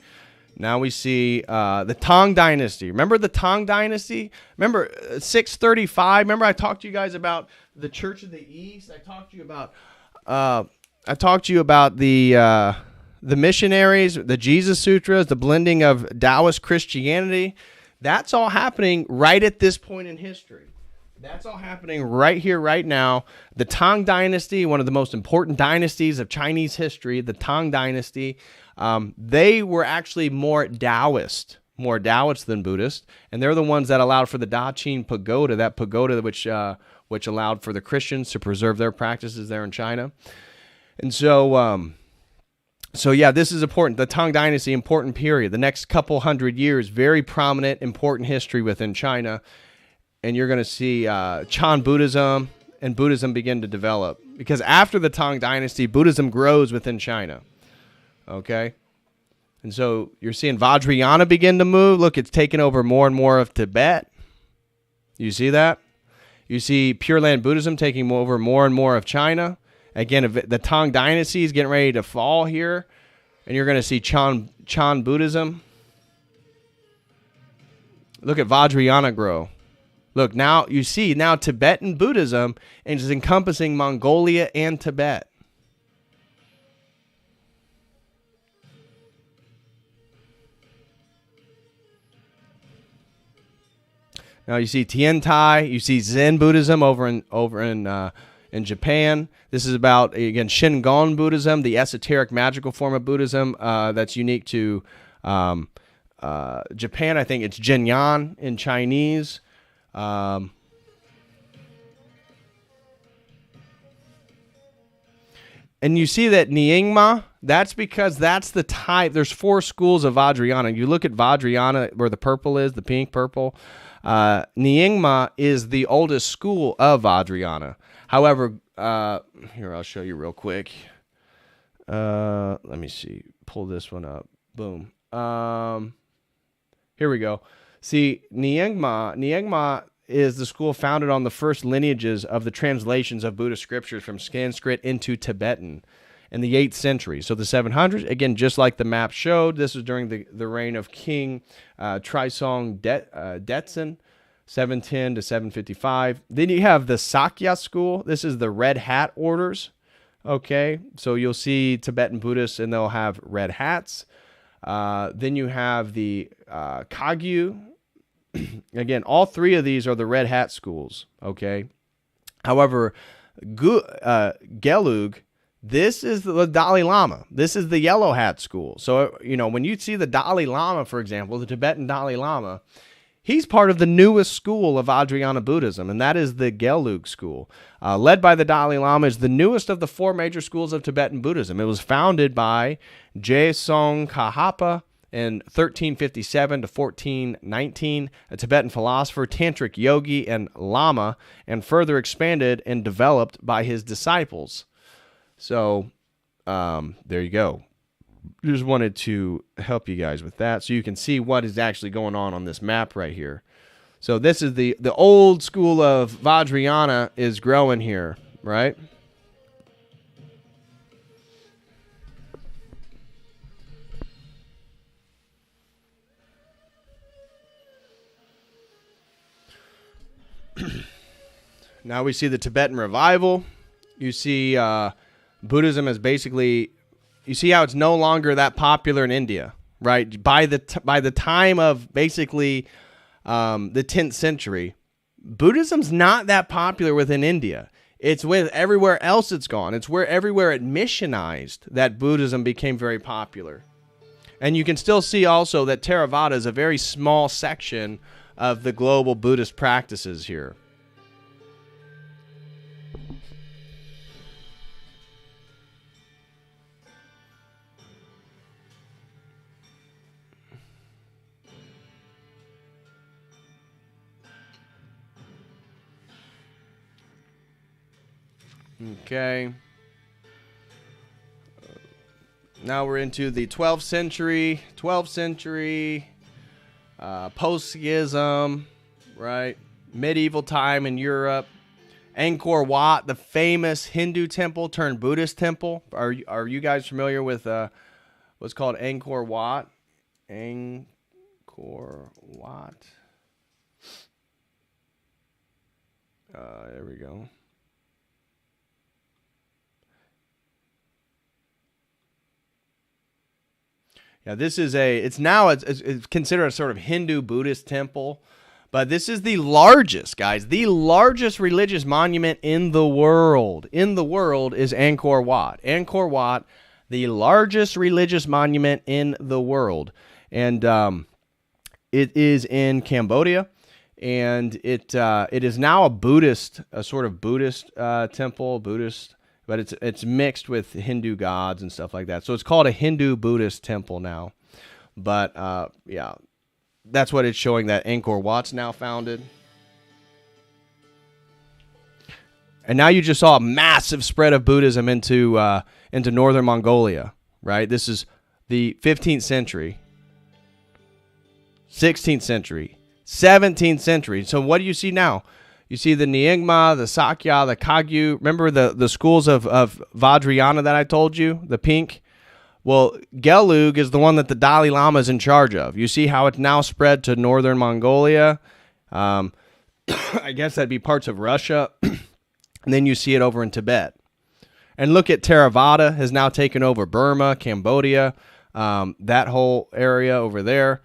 Now we see the Tang Dynasty. Remember the Tang Dynasty? Remember 635? Remember I talked to you guys about the Church of the East? I talked to you about the missionaries, the Jesus Sutras, the blending of Taoist Christianity. That's all happening right at this point in history. That's all happening right here, right now. The Tang Dynasty, one of the most important dynasties of Chinese history, the Tang Dynasty, they were actually more Taoist than Buddhist, and they're the ones that allowed for the Daqing Pagoda, that pagoda which allowed for the Christians to preserve their practices there in China. And so yeah, this is important. The Tang Dynasty, important period. The next couple hundred years, very prominent, important history within China. And you're going to see Chan Buddhism and Buddhism begin to develop. Because after the Tang Dynasty, Buddhism grows within China. Okay? And so you're seeing Vajrayana begin to move. Look, it's taking over more and more of Tibet. You see that? You see Pure Land Buddhism taking over more and more of China. Again, the Tang Dynasty is getting ready to fall here. And you're going to see Chan Buddhism. Look at Vajrayana grow. Look, now you see Tibetan Buddhism is encompassing Mongolia and Tibet. Now you see Tiantai, you see Zen Buddhism over in Japan. This is about, again, Shingon Buddhism, the esoteric magical form of Buddhism that's unique to Japan. I think it's Jinyan in Chinese. And you see that Nyingma, that's because that's the type. There's 4 schools of Vajrayana. You look at Vajrayana, where the purple is, the pink purple. Nyingma is the oldest school of Vajrayana. However, here, I'll show you real quick. Let me see. Pull this one up. Boom. Here we go. See, Nyingma is the school founded on the first lineages of the translations of Buddhist scriptures from Sanskrit into Tibetan in the 8th century. So the 700s, again, just like the map showed, this was during the reign of King Trisong Detsen, 710 to 755. Then you have the Sakya school. This is the red hat orders. Okay, so you'll see Tibetan Buddhists, and they'll have red hats. Then you have the Kagyu. Again, all 3 of these are the red hat schools, okay? However, Gelug, this is the Dalai Lama. This is the yellow hat school. So, when you see the Dalai Lama, for example, the Tibetan Dalai Lama, he's part of the newest school of Vajrayana Buddhism, and that is the Gelug school. Led by the Dalai Lama, is the newest of the 4 major schools of Tibetan Buddhism. It was founded by Gesong Khapa in 1357 to 1419, a Tibetan philosopher, tantric yogi, and lama, and further expanded and developed by his disciples. So, there you go. Just wanted to help you guys with that so you can see what is actually going on this map right here. So this is the old school of Vajrayana is growing here, right? Now we see the Tibetan revival. You see Buddhism is basically, you see how it's no longer that popular in India, right? By the time of basically the 10th century, Buddhism's not that popular within India. It's with everywhere else it's gone. It's where everywhere it missionized that Buddhism became very popular. And you can still see also that Theravada is a very small section of the global Buddhist practices here. Okay. Now we're into the 12th century, post-schism, right? Medieval time in Europe. Angkor Wat, the famous Hindu temple turned Buddhist temple. Are you guys familiar with what's called Angkor Wat? Angkor Wat. There we go. Yeah, this is it's considered a sort of Hindu Buddhist temple, but this is the largest, guys, the largest religious monument in the world. In the world is Angkor Wat. Angkor Wat, the largest religious monument in the world, and it is in Cambodia, and it is now a sort of Buddhist temple, but it's mixed with Hindu gods and stuff like that. So it's called a Hindu Buddhist temple now. But yeah, that's what it's showing, that Angkor Wat's now founded. And now you just saw a massive spread of Buddhism into northern Mongolia, right? This is the 15th century, 16th century, 17th century. So what do you see now? You see the Nyingma, the Sakya, the Kagyu. Remember the schools of Vajrayana that I told you, the pink? Well, Gelug is the one that the Dalai Lama is in charge of. You see how it's now spread to northern Mongolia? I guess that'd be parts of Russia. And then you see it over in Tibet. And look at Theravada has now taken over Burma, Cambodia, that whole area over there.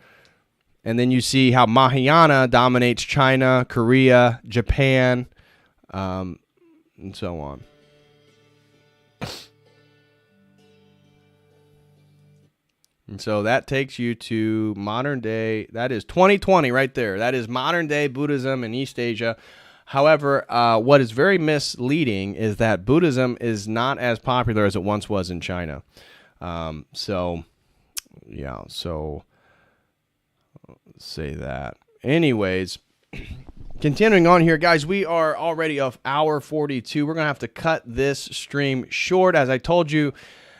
And then you see how Mahayana dominates China, Korea, Japan, and so on. And so that takes you to modern day. That is 2020 right there. That is modern day Buddhism in East Asia. However, what is very misleading is that Buddhism is not as popular as it once was in China. So let's say that. Anyways, continuing on here, guys, we are already off hour 42. We're going to have to cut this stream short. As I told you,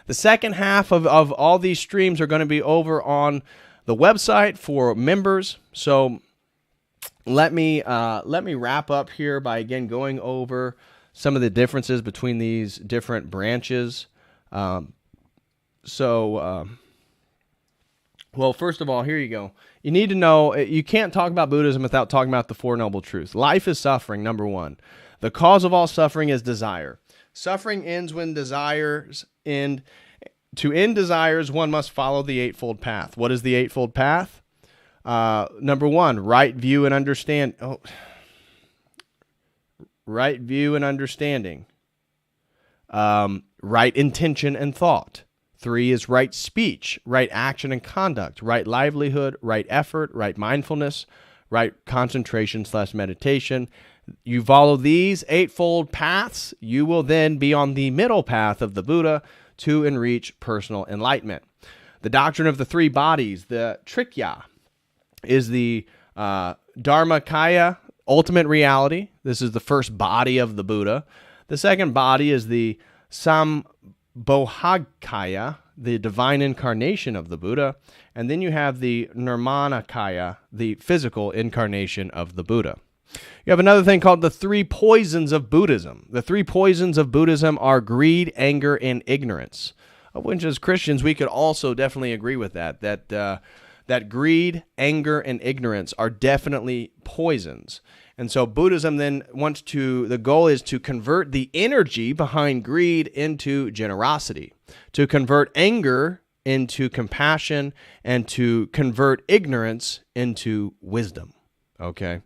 the second half of all these streams are going to be over on the website for members. So let me wrap up here by again going over some of the differences between these different branches. Well, first of all, here you go. You need to know, you can't talk about Buddhism without talking about the Four Noble Truths. Life is suffering, number one. The cause of all suffering is desire. Suffering ends when desires end. To end desires, one must follow the Eightfold Path. What is the Eightfold Path? Number one, right view and understand. Right view and understanding. Right intention and thought. 3 is right speech, right action and conduct, right livelihood, right effort, right mindfulness, right concentration/meditation. You follow these Eightfold Paths, you will then be on the middle path of the Buddha to and reach personal enlightenment. The doctrine of the 3 bodies, the Trikya, is the Dharmakaya, ultimate reality. This is the first body of the Buddha. The second body is the Sambhogakaya, the divine incarnation of the Buddha. And then you have the Nirmanakaya, the physical incarnation of the Buddha. You have another thing called the 3 poisons of Buddhism. The 3 poisons of Buddhism are greed, anger, and ignorance. Which as Christians, we could also definitely agree with that. That greed, anger, and ignorance are definitely poisons. And so Buddhism then the goal is to convert the energy behind greed into generosity, to convert anger into compassion, and to convert ignorance into wisdom. Okay?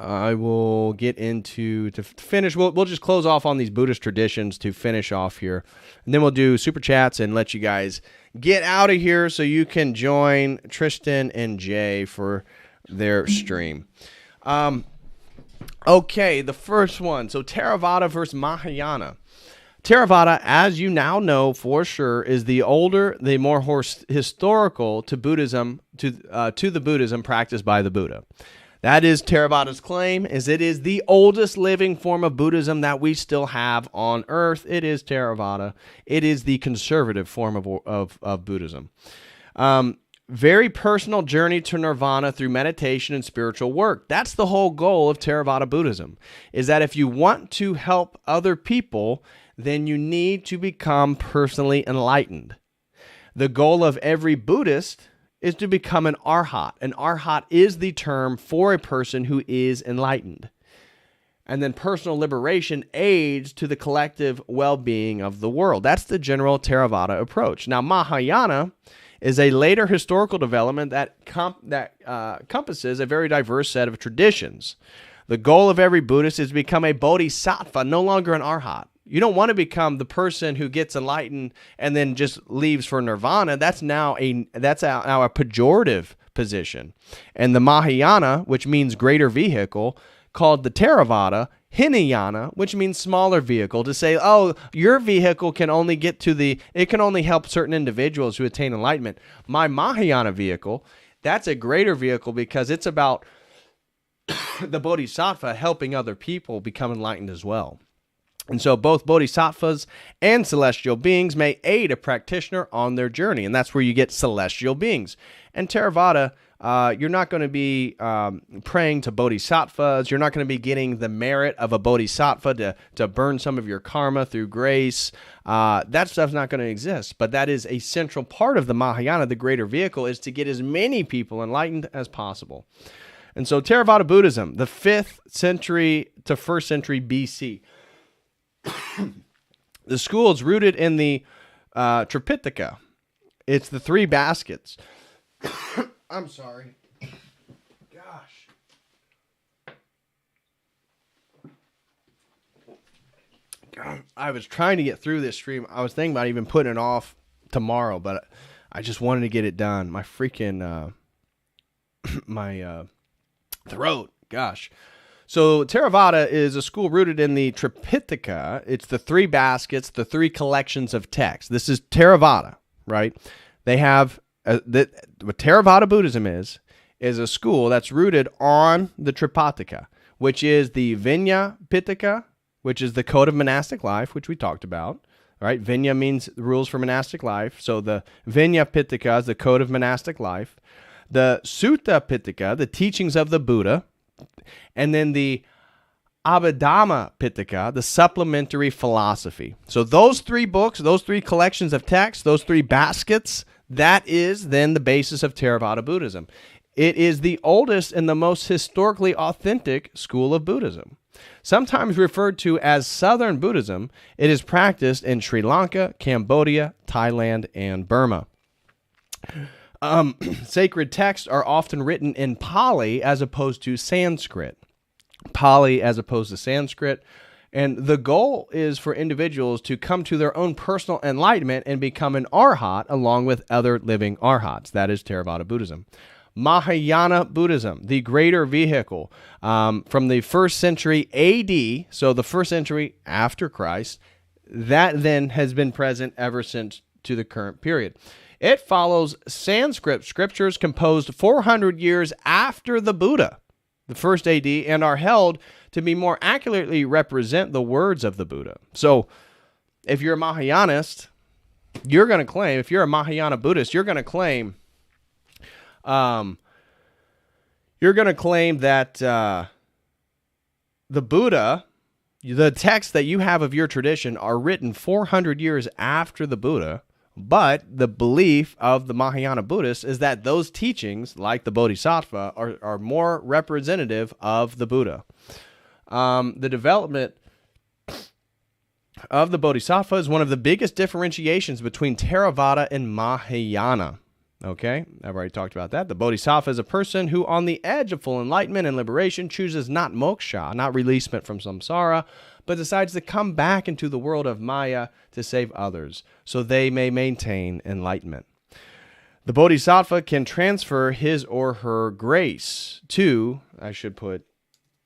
I will get into, to finish, we'll just close off on these Buddhist traditions to finish off here. And then we'll do super chats and let you guys get out of here so you can join Tristan and Jay for their stream. Okay, the first one. So Theravada versus Mahayana. Theravada, as you now know for sure, is the older, the more historical to Buddhism, to the Buddhism practiced by the Buddha. That is Theravada's claim, is it is the oldest living form of Buddhism that we still have on earth. It is Theravada. It is the conservative form of Buddhism. Very personal journey to nirvana through meditation and spiritual work. That's the whole goal of Theravada Buddhism, is that if you want to help other people, then you need to become personally enlightened. The goal of every Buddhist is to become an arhat. An arhat is the term for a person who is enlightened. And then personal liberation aids to the collective well-being of the world. That's the general Theravada approach. Now, Mahayana is a later historical development that encompasses a very diverse set of traditions. The goal of every Buddhist is to become a bodhisattva, no longer an arhat. You don't want to become the person who gets enlightened and then just leaves for nirvana. That's now a pejorative position. And the Mahayana, which means greater vehicle, called the Theravada, Hinayana, which means smaller vehicle, to say, oh, your vehicle can only it can only help certain individuals who attain enlightenment. My Mahayana vehicle, that's a greater vehicle because it's about the bodhisattva helping other people become enlightened as well. And so both bodhisattvas and celestial beings may aid a practitioner on their journey. And that's where you get celestial beings. And Theravada, you're not going to be praying to bodhisattvas. You're not going to be getting the merit of a bodhisattva to burn some of your karma through grace. That stuff's not going to exist. But that is a central part of the Mahayana, the greater vehicle, is to get as many people enlightened as possible. And so Theravada Buddhism, the 5th century to 1st century BC. The school is rooted in the Tripitaka, It's the three baskets. I'm sorry. Gosh. I was trying to get through this stream. I was thinking about even putting it off tomorrow, but I just wanted to get it done. My freaking my throat. Gosh. So Theravada is a school rooted in the Tripitaka. It's the three baskets, the three collections of texts. This is Theravada, right? They have what Theravada Buddhism is a school that's rooted on the Tripitaka, which is the Vinaya Pitaka, which is the code of monastic life, which we talked about. Right? Vinaya means rules for monastic life. So the Vinaya Pitaka is the code of monastic life. The Sutta Pitaka, the teachings of the Buddha. And then the Abhidhamma Pitaka, the supplementary philosophy. So those three books, those three collections of texts, those three baskets, that is then the basis of Theravada Buddhism. It is the oldest and the most historically authentic school of Buddhism. Sometimes referred to as Southern Buddhism, it is practiced in Sri Lanka, Cambodia, Thailand, and Burma. Sacred texts are often written in Pali as opposed to Sanskrit. Pali as opposed to Sanskrit. And the goal is for individuals to come to their own personal enlightenment and become an arhat along with other living arhats. That is Theravada Buddhism. Mahayana Buddhism, the greater vehicle, from the 1st century AD, so the 1st century after Christ, that then has been present ever since to the current period. It follows Sanskrit scriptures composed 400 years after the Buddha, the 1st AD, and are held to be more accurately represent the words of the Buddha. So if you're a Mahayanist, you're going to claim, if you're a Mahayana Buddhist, you're going to claim that the Buddha, the texts that you have of your tradition are written 400 years after the Buddha, but the belief of the Mahayana Buddhists is that those teachings, like the Bodhisattva, are more representative of the Buddha. The development of the Bodhisattva is one of the biggest differentiations between Theravada and Mahayana. Okay, I've already talked about that. The Bodhisattva is a person who, on the edge of full enlightenment and liberation, chooses not moksha, not releasement from samsara, but decides to come back into the world of Maya to save others, so they may maintain enlightenment. The Bodhisattva can transfer his or her grace to, I should put,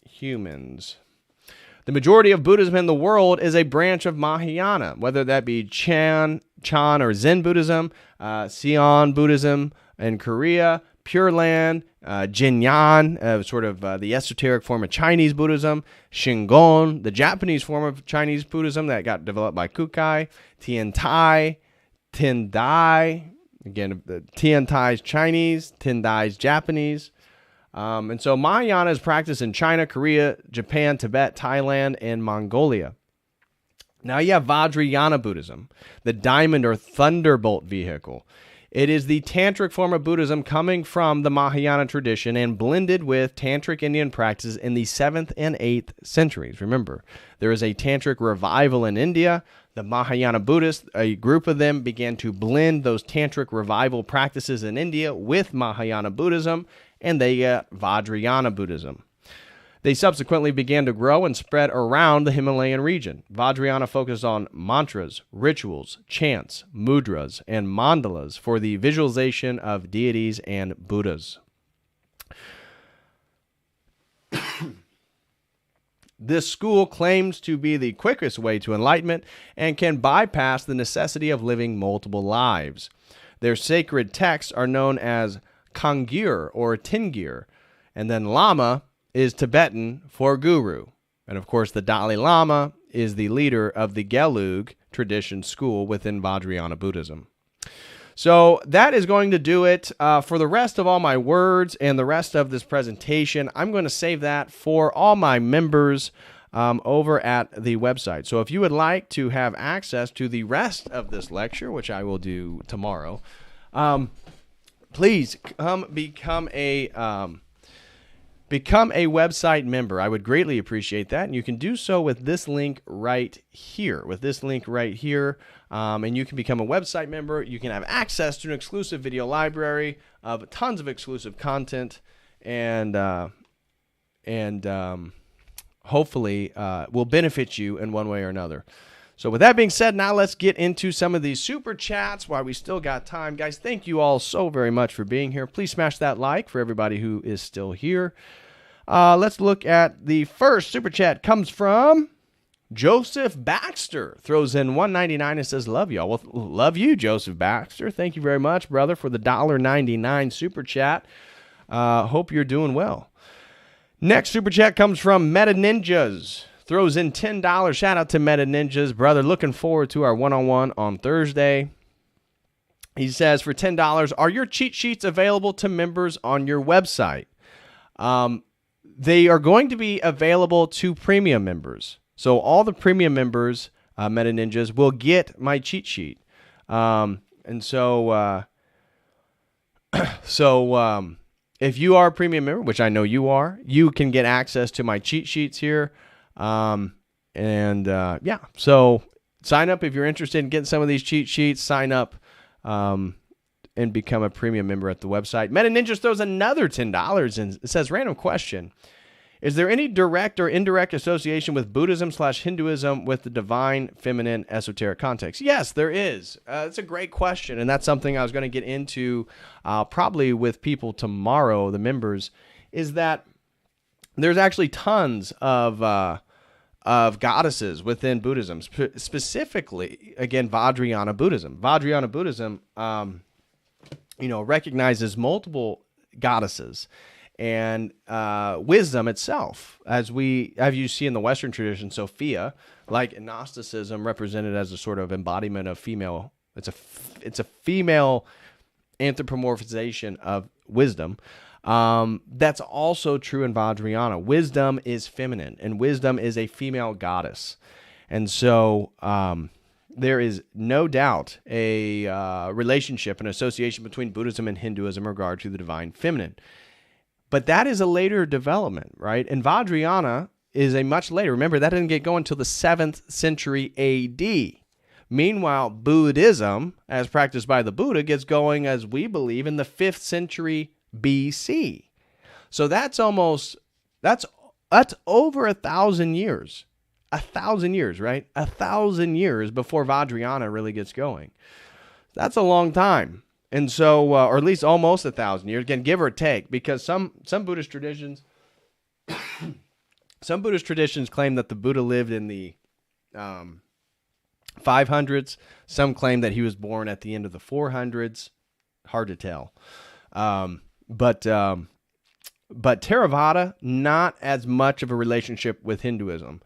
humans. The majority of Buddhism in the world is a branch of Mahayana, whether that be Chan or Zen Buddhism, Seon Buddhism in Korea, Pure Land, Jinyan, sort of the esoteric form of Chinese Buddhism, Shingon, the Japanese form of Chinese Buddhism that got developed by Kukai, Tiantai, Tendai, again, Tiantai's Chinese, Tendai's Japanese. And so Mahayana is practiced in China, Korea, Japan, Tibet, Thailand, and Mongolia. Now you have Vajrayana Buddhism, the diamond or thunderbolt vehicle. It is the tantric form of Buddhism coming from the Mahayana tradition and blended with tantric Indian practices in the 7th and 8th centuries. Remember, there is a tantric revival in India. The Mahayana Buddhists, a group of them, began to blend those tantric revival practices in India with Mahayana Buddhism, and they got Vajrayana Buddhism. They subsequently began to grow and spread around the Himalayan region. Vajrayana focused on mantras, rituals, chants, mudras, and mandalas for the visualization of deities and Buddhas. This school claims to be the quickest way to enlightenment and can bypass the necessity of living multiple lives. Their sacred texts are known as Kangyur or Tingir, and then Lama is Tibetan for guru. And of course, the Dalai Lama is the leader of the Gelug tradition school within Vajrayana Buddhism. So that is going to do it for the rest of all my words and the rest of this presentation. I'm going to save that for all my members over at the website. So if you would like to have access to the rest of this lecture, which I will do tomorrow, please come become become a website member. I would greatly appreciate that. And you can do so with this link right here. And you can become a website member. You can have access to an exclusive video library of tons of exclusive content, and hopefully will benefit you in one way or another. So with that being said, now let's get into some of these super chats while we still got time. Guys, thank you all so very much for being here. Please smash that like for everybody who is still here. Let's look at the first super chat. Comes from Joseph Baxter. Throws in $1.99 and says, love y'all. Well, love you, Joseph Baxter. Thank you very much, brother, for the $1.99 super chat. Hope you're doing well. Next super chat comes from Meta Ninjas. Throws in $10. Shout out to Meta Ninjas. Brother, looking forward to our one-on-one on Thursday. He says, for $10, are your cheat sheets available to members on your website? They are going to be available to premium members. So all the premium members, Meta Ninjas, will get my cheat sheet. If you are a premium member, which I know you are, you can get access to my cheat sheets here. So sign up if you're interested in getting some of these cheat sheets. Sign up and become a premium member at the website. Meta Ninjas throws another $10 and it says, random question. Is there any direct or indirect association with Buddhism/Hinduism with the divine feminine esoteric context? Yes, there is. It's a great question, and that's something I was going to get into probably with people tomorrow, the members, is that there's actually tons of goddesses within Buddhism, specifically, again, Vajrayana Buddhism. Vajrayana Buddhism, recognizes multiple goddesses and wisdom itself, as you see in the Western tradition, Sophia, like in Gnosticism, represented as a sort of embodiment of female. It's a female anthropomorphization of wisdom. That's also true in Vajrayana. Wisdom is feminine, and wisdom is a female goddess. And so there is no doubt a relationship, an association between Buddhism and Hinduism in regard to the divine feminine. But that is a later development, right? And Vajrayana is a much later. Remember, that didn't get going until the 7th century A.D. Meanwhile, Buddhism, as practiced by the Buddha, gets going, as we believe, in the 5th century BC. So that's over 1,000 years. 1,000 years, right? 1,000 years before Vajrayana really gets going. That's a long time. And so, or at least almost 1,000 years, again, give or take, because some Buddhist traditions, claim that the Buddha lived in the 500s. Some claim that he was born at the end of the 400s. Hard to tell. But Theravada, not as much of a relationship with Hinduism.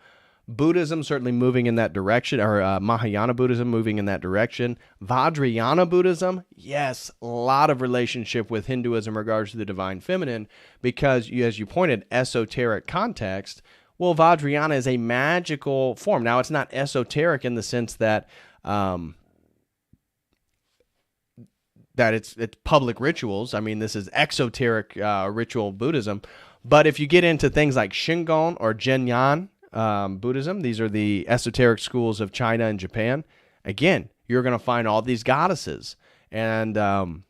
Buddhism certainly moving in that direction, or Mahayana Buddhism moving in that direction. Vajrayana Buddhism, yes, a lot of relationship with Hinduism in regards to the divine feminine, because, as you pointed, esoteric context. Well, Vajrayana is a magical form. Now, it's not esoteric in the sense that it's public rituals. I mean, this is exoteric ritual Buddhism. But if you get into things like Shingon or Jinyan Buddhism, these are the esoteric schools of China and Japan. Again, you're going to find all these goddesses and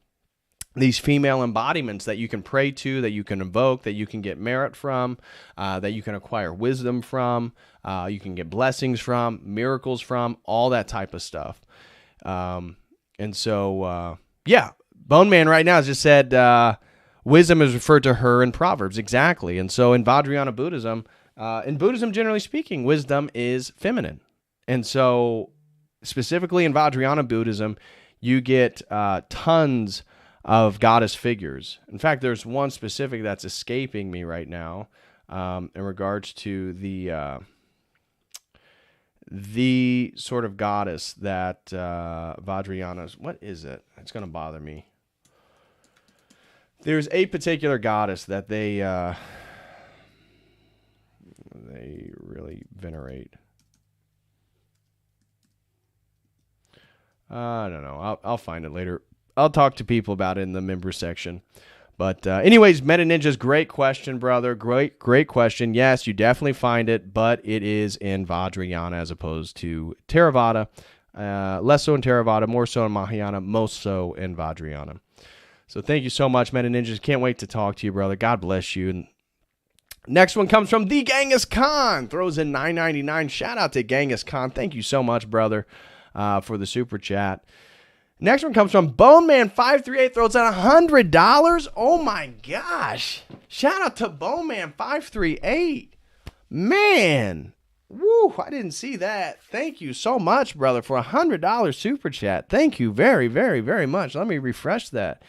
these female embodiments that you can pray to, that you can invoke, that you can get merit from, that you can acquire wisdom from, you can get blessings from, miracles from, all that type of stuff. Bone Man right now has just said wisdom is referred to her in Proverbs. Exactly. And so in Vajrayana Buddhism, in Buddhism, generally speaking, wisdom is feminine. And so specifically in Vajrayana Buddhism, you get tons of goddess figures. In fact, there's one specific that's escaping me right now in regards to the sort of goddess that Vajrayana's. What is it? It's going to bother me. There's a particular goddess that they really venerate. I don't know. I'll find it later. I'll talk to people about it in the member section. But anyways, Meta Ninja's great question, brother. Great question. Yes, you definitely find it, but it is in Vajrayana as opposed to Theravada. Less so in Theravada, more so in Mahayana, most so in Vajrayana. So thank you so much, Meta Ninjas. Can't wait to talk to you, brother. God bless you. And next one comes from the Genghis Khan. Throws in $9.99. Shout out to Genghis Khan. Thank you so much, brother, for the super chat. Next one comes from Bone Man 538. Throws in $100. Oh my gosh! Shout out to Bone Man 538. Man, woo! I didn't see that. Thank you so much, brother, for $100 super chat. Thank you very, very, very much. Let me refresh that.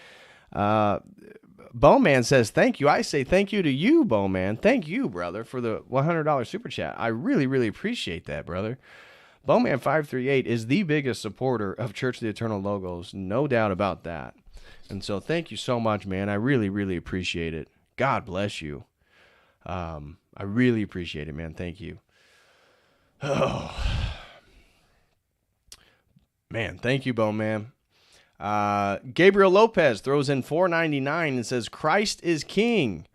Bowman says thank you. I say thank you to you, Bowman. Thank you, brother, for the $100 super chat. I really, really appreciate that, brother. Bowman 538 is the biggest supporter of Church of the Eternal Logos, no doubt about that. And so thank you so much, man. I really, really appreciate it. God bless you. I really appreciate it, man. Thank you. Oh, man. Thank you, Bowman. Gabriel Lopez throws in $4.99 and says, Christ is king.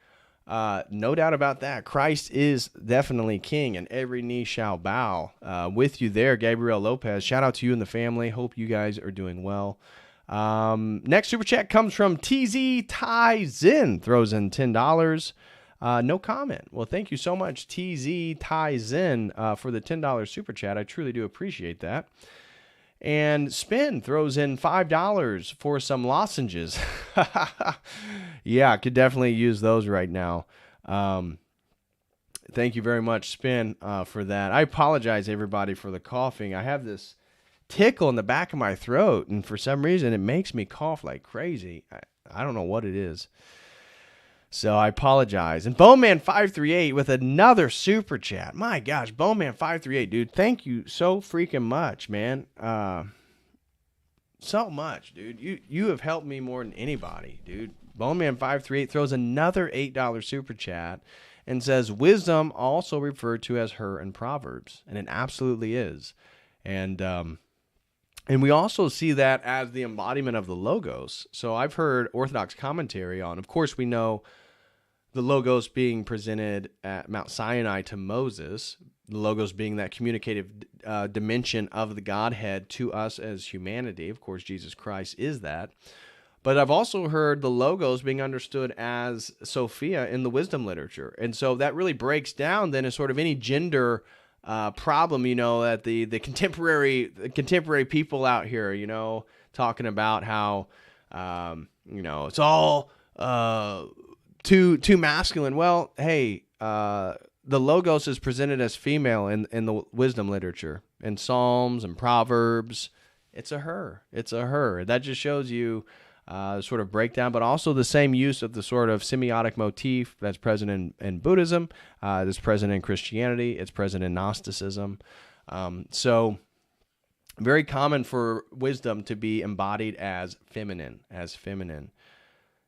No doubt about that. Christ is definitely king, and every knee shall bow. With you there, Gabriel Lopez. Shout out to you and the family. Hope you guys are doing well. Next super chat comes from TZ Tai Zin. Throws in $10. No comment. Well, thank you so much, TZ Tai Zin, for the $10 super chat. I truly do appreciate that. And Spin throws in $5 for some lozenges. Yeah, I could definitely use those right now. Thank you very much, Spin, for that. I apologize, everybody, for the coughing. I have this tickle in the back of my throat, and for some reason, it makes me cough like crazy. I don't know what it is. So I apologize. And Bowman538 with another super chat. My gosh, Bowman538, dude. Thank you so freaking much, man. So much, dude. You have helped me more than anybody, dude. Bowman538 throws another $8 super chat and says, wisdom also referred to as her in Proverbs. And it absolutely is. And we also see that as the embodiment of the Logos. So I've heard Orthodox commentary on, of course, we know the Logos being presented at Mount Sinai to Moses, the Logos being that communicative dimension of the Godhead to us as humanity. Of course, Jesus Christ is that. But I've also heard the Logos being understood as Sophia in the wisdom literature. And so that really breaks down then as sort of any gender problem, you know, that the contemporary people out here, you know, talking about how, you know, it's all too masculine. Well, hey, the Logos is presented as female in the wisdom literature, in Psalms and Proverbs. It's a her. That just shows you sort of breakdown, but also the same use of the sort of semiotic motif that's present in Buddhism, that's present in Christianity, it's present in Gnosticism. So very common for wisdom to be embodied as feminine.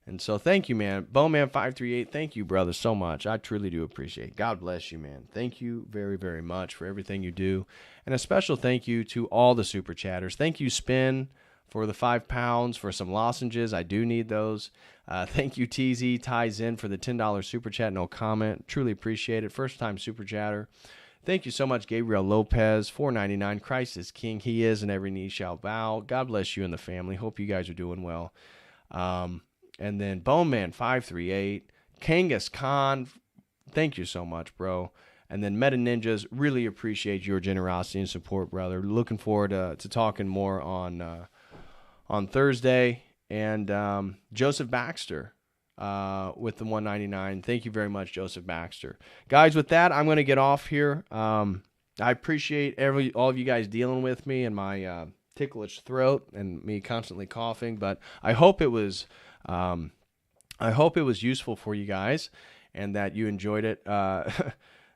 And so thank you, man. Bowman538, thank you, brother, so much. I truly do appreciate it. God bless you, man. Thank you very, very much for everything you do. And a special thank you to all the super chatters. Thank you, Spin, for the £5 for some lozenges. I do need those. Thank you, TZ Ties In, for the $10 super chat. No comment. Truly appreciate it. First time super chatter. Thank you so much, Gabriel Lopez, $4.99. Christ is king. He is, and every knee shall bow. God bless you and the family. Hope you guys are doing well. And then Bowman538, Kangas Khan, thank you so much, bro. And then Meta Ninjas, really appreciate your generosity and support, brother. Looking forward to talking more on Thursday. And Joseph Baxter with the $1.99. Thank you very much, Joseph Baxter. Guys, with that, I'm going to get off here. I appreciate all of you guys dealing with me and my ticklish throat and me constantly coughing. But I hope it was useful for you guys and that you enjoyed it.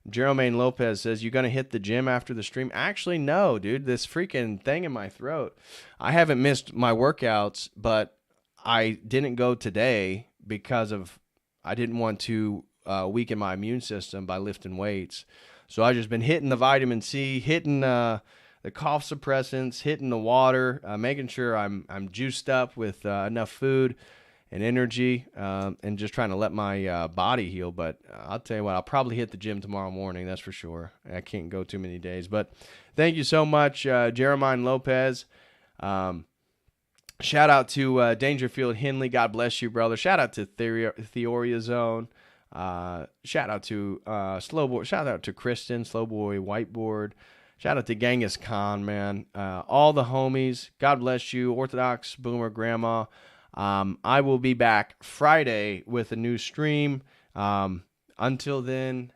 Jermaine Lopez says, you going to hit the gym after the stream? Actually, no, dude. This freaking thing in my throat. I haven't missed my workouts, but I didn't go today because I didn't want to weaken my immune system by lifting weights. So I've just been hitting the vitamin C, hitting the cough suppressants, hitting the water, making sure I'm juiced up with enough food. and energy, and just trying to let my body heal. But I'll tell you what, I'll probably hit the gym tomorrow morning. That's for sure. I can't go too many days. But thank you so much, Jeremiah Lopez. Shout out to Dangerfield Henley. God bless you, brother. Shout out to Theoria Zone. Shout out to Slowboy. Shout out to Kristen, Slowboy Whiteboard. Shout out to Genghis Khan, man. All the homies. God bless you, Orthodox Boomer Grandma. I will be back Friday with a new stream. Until then,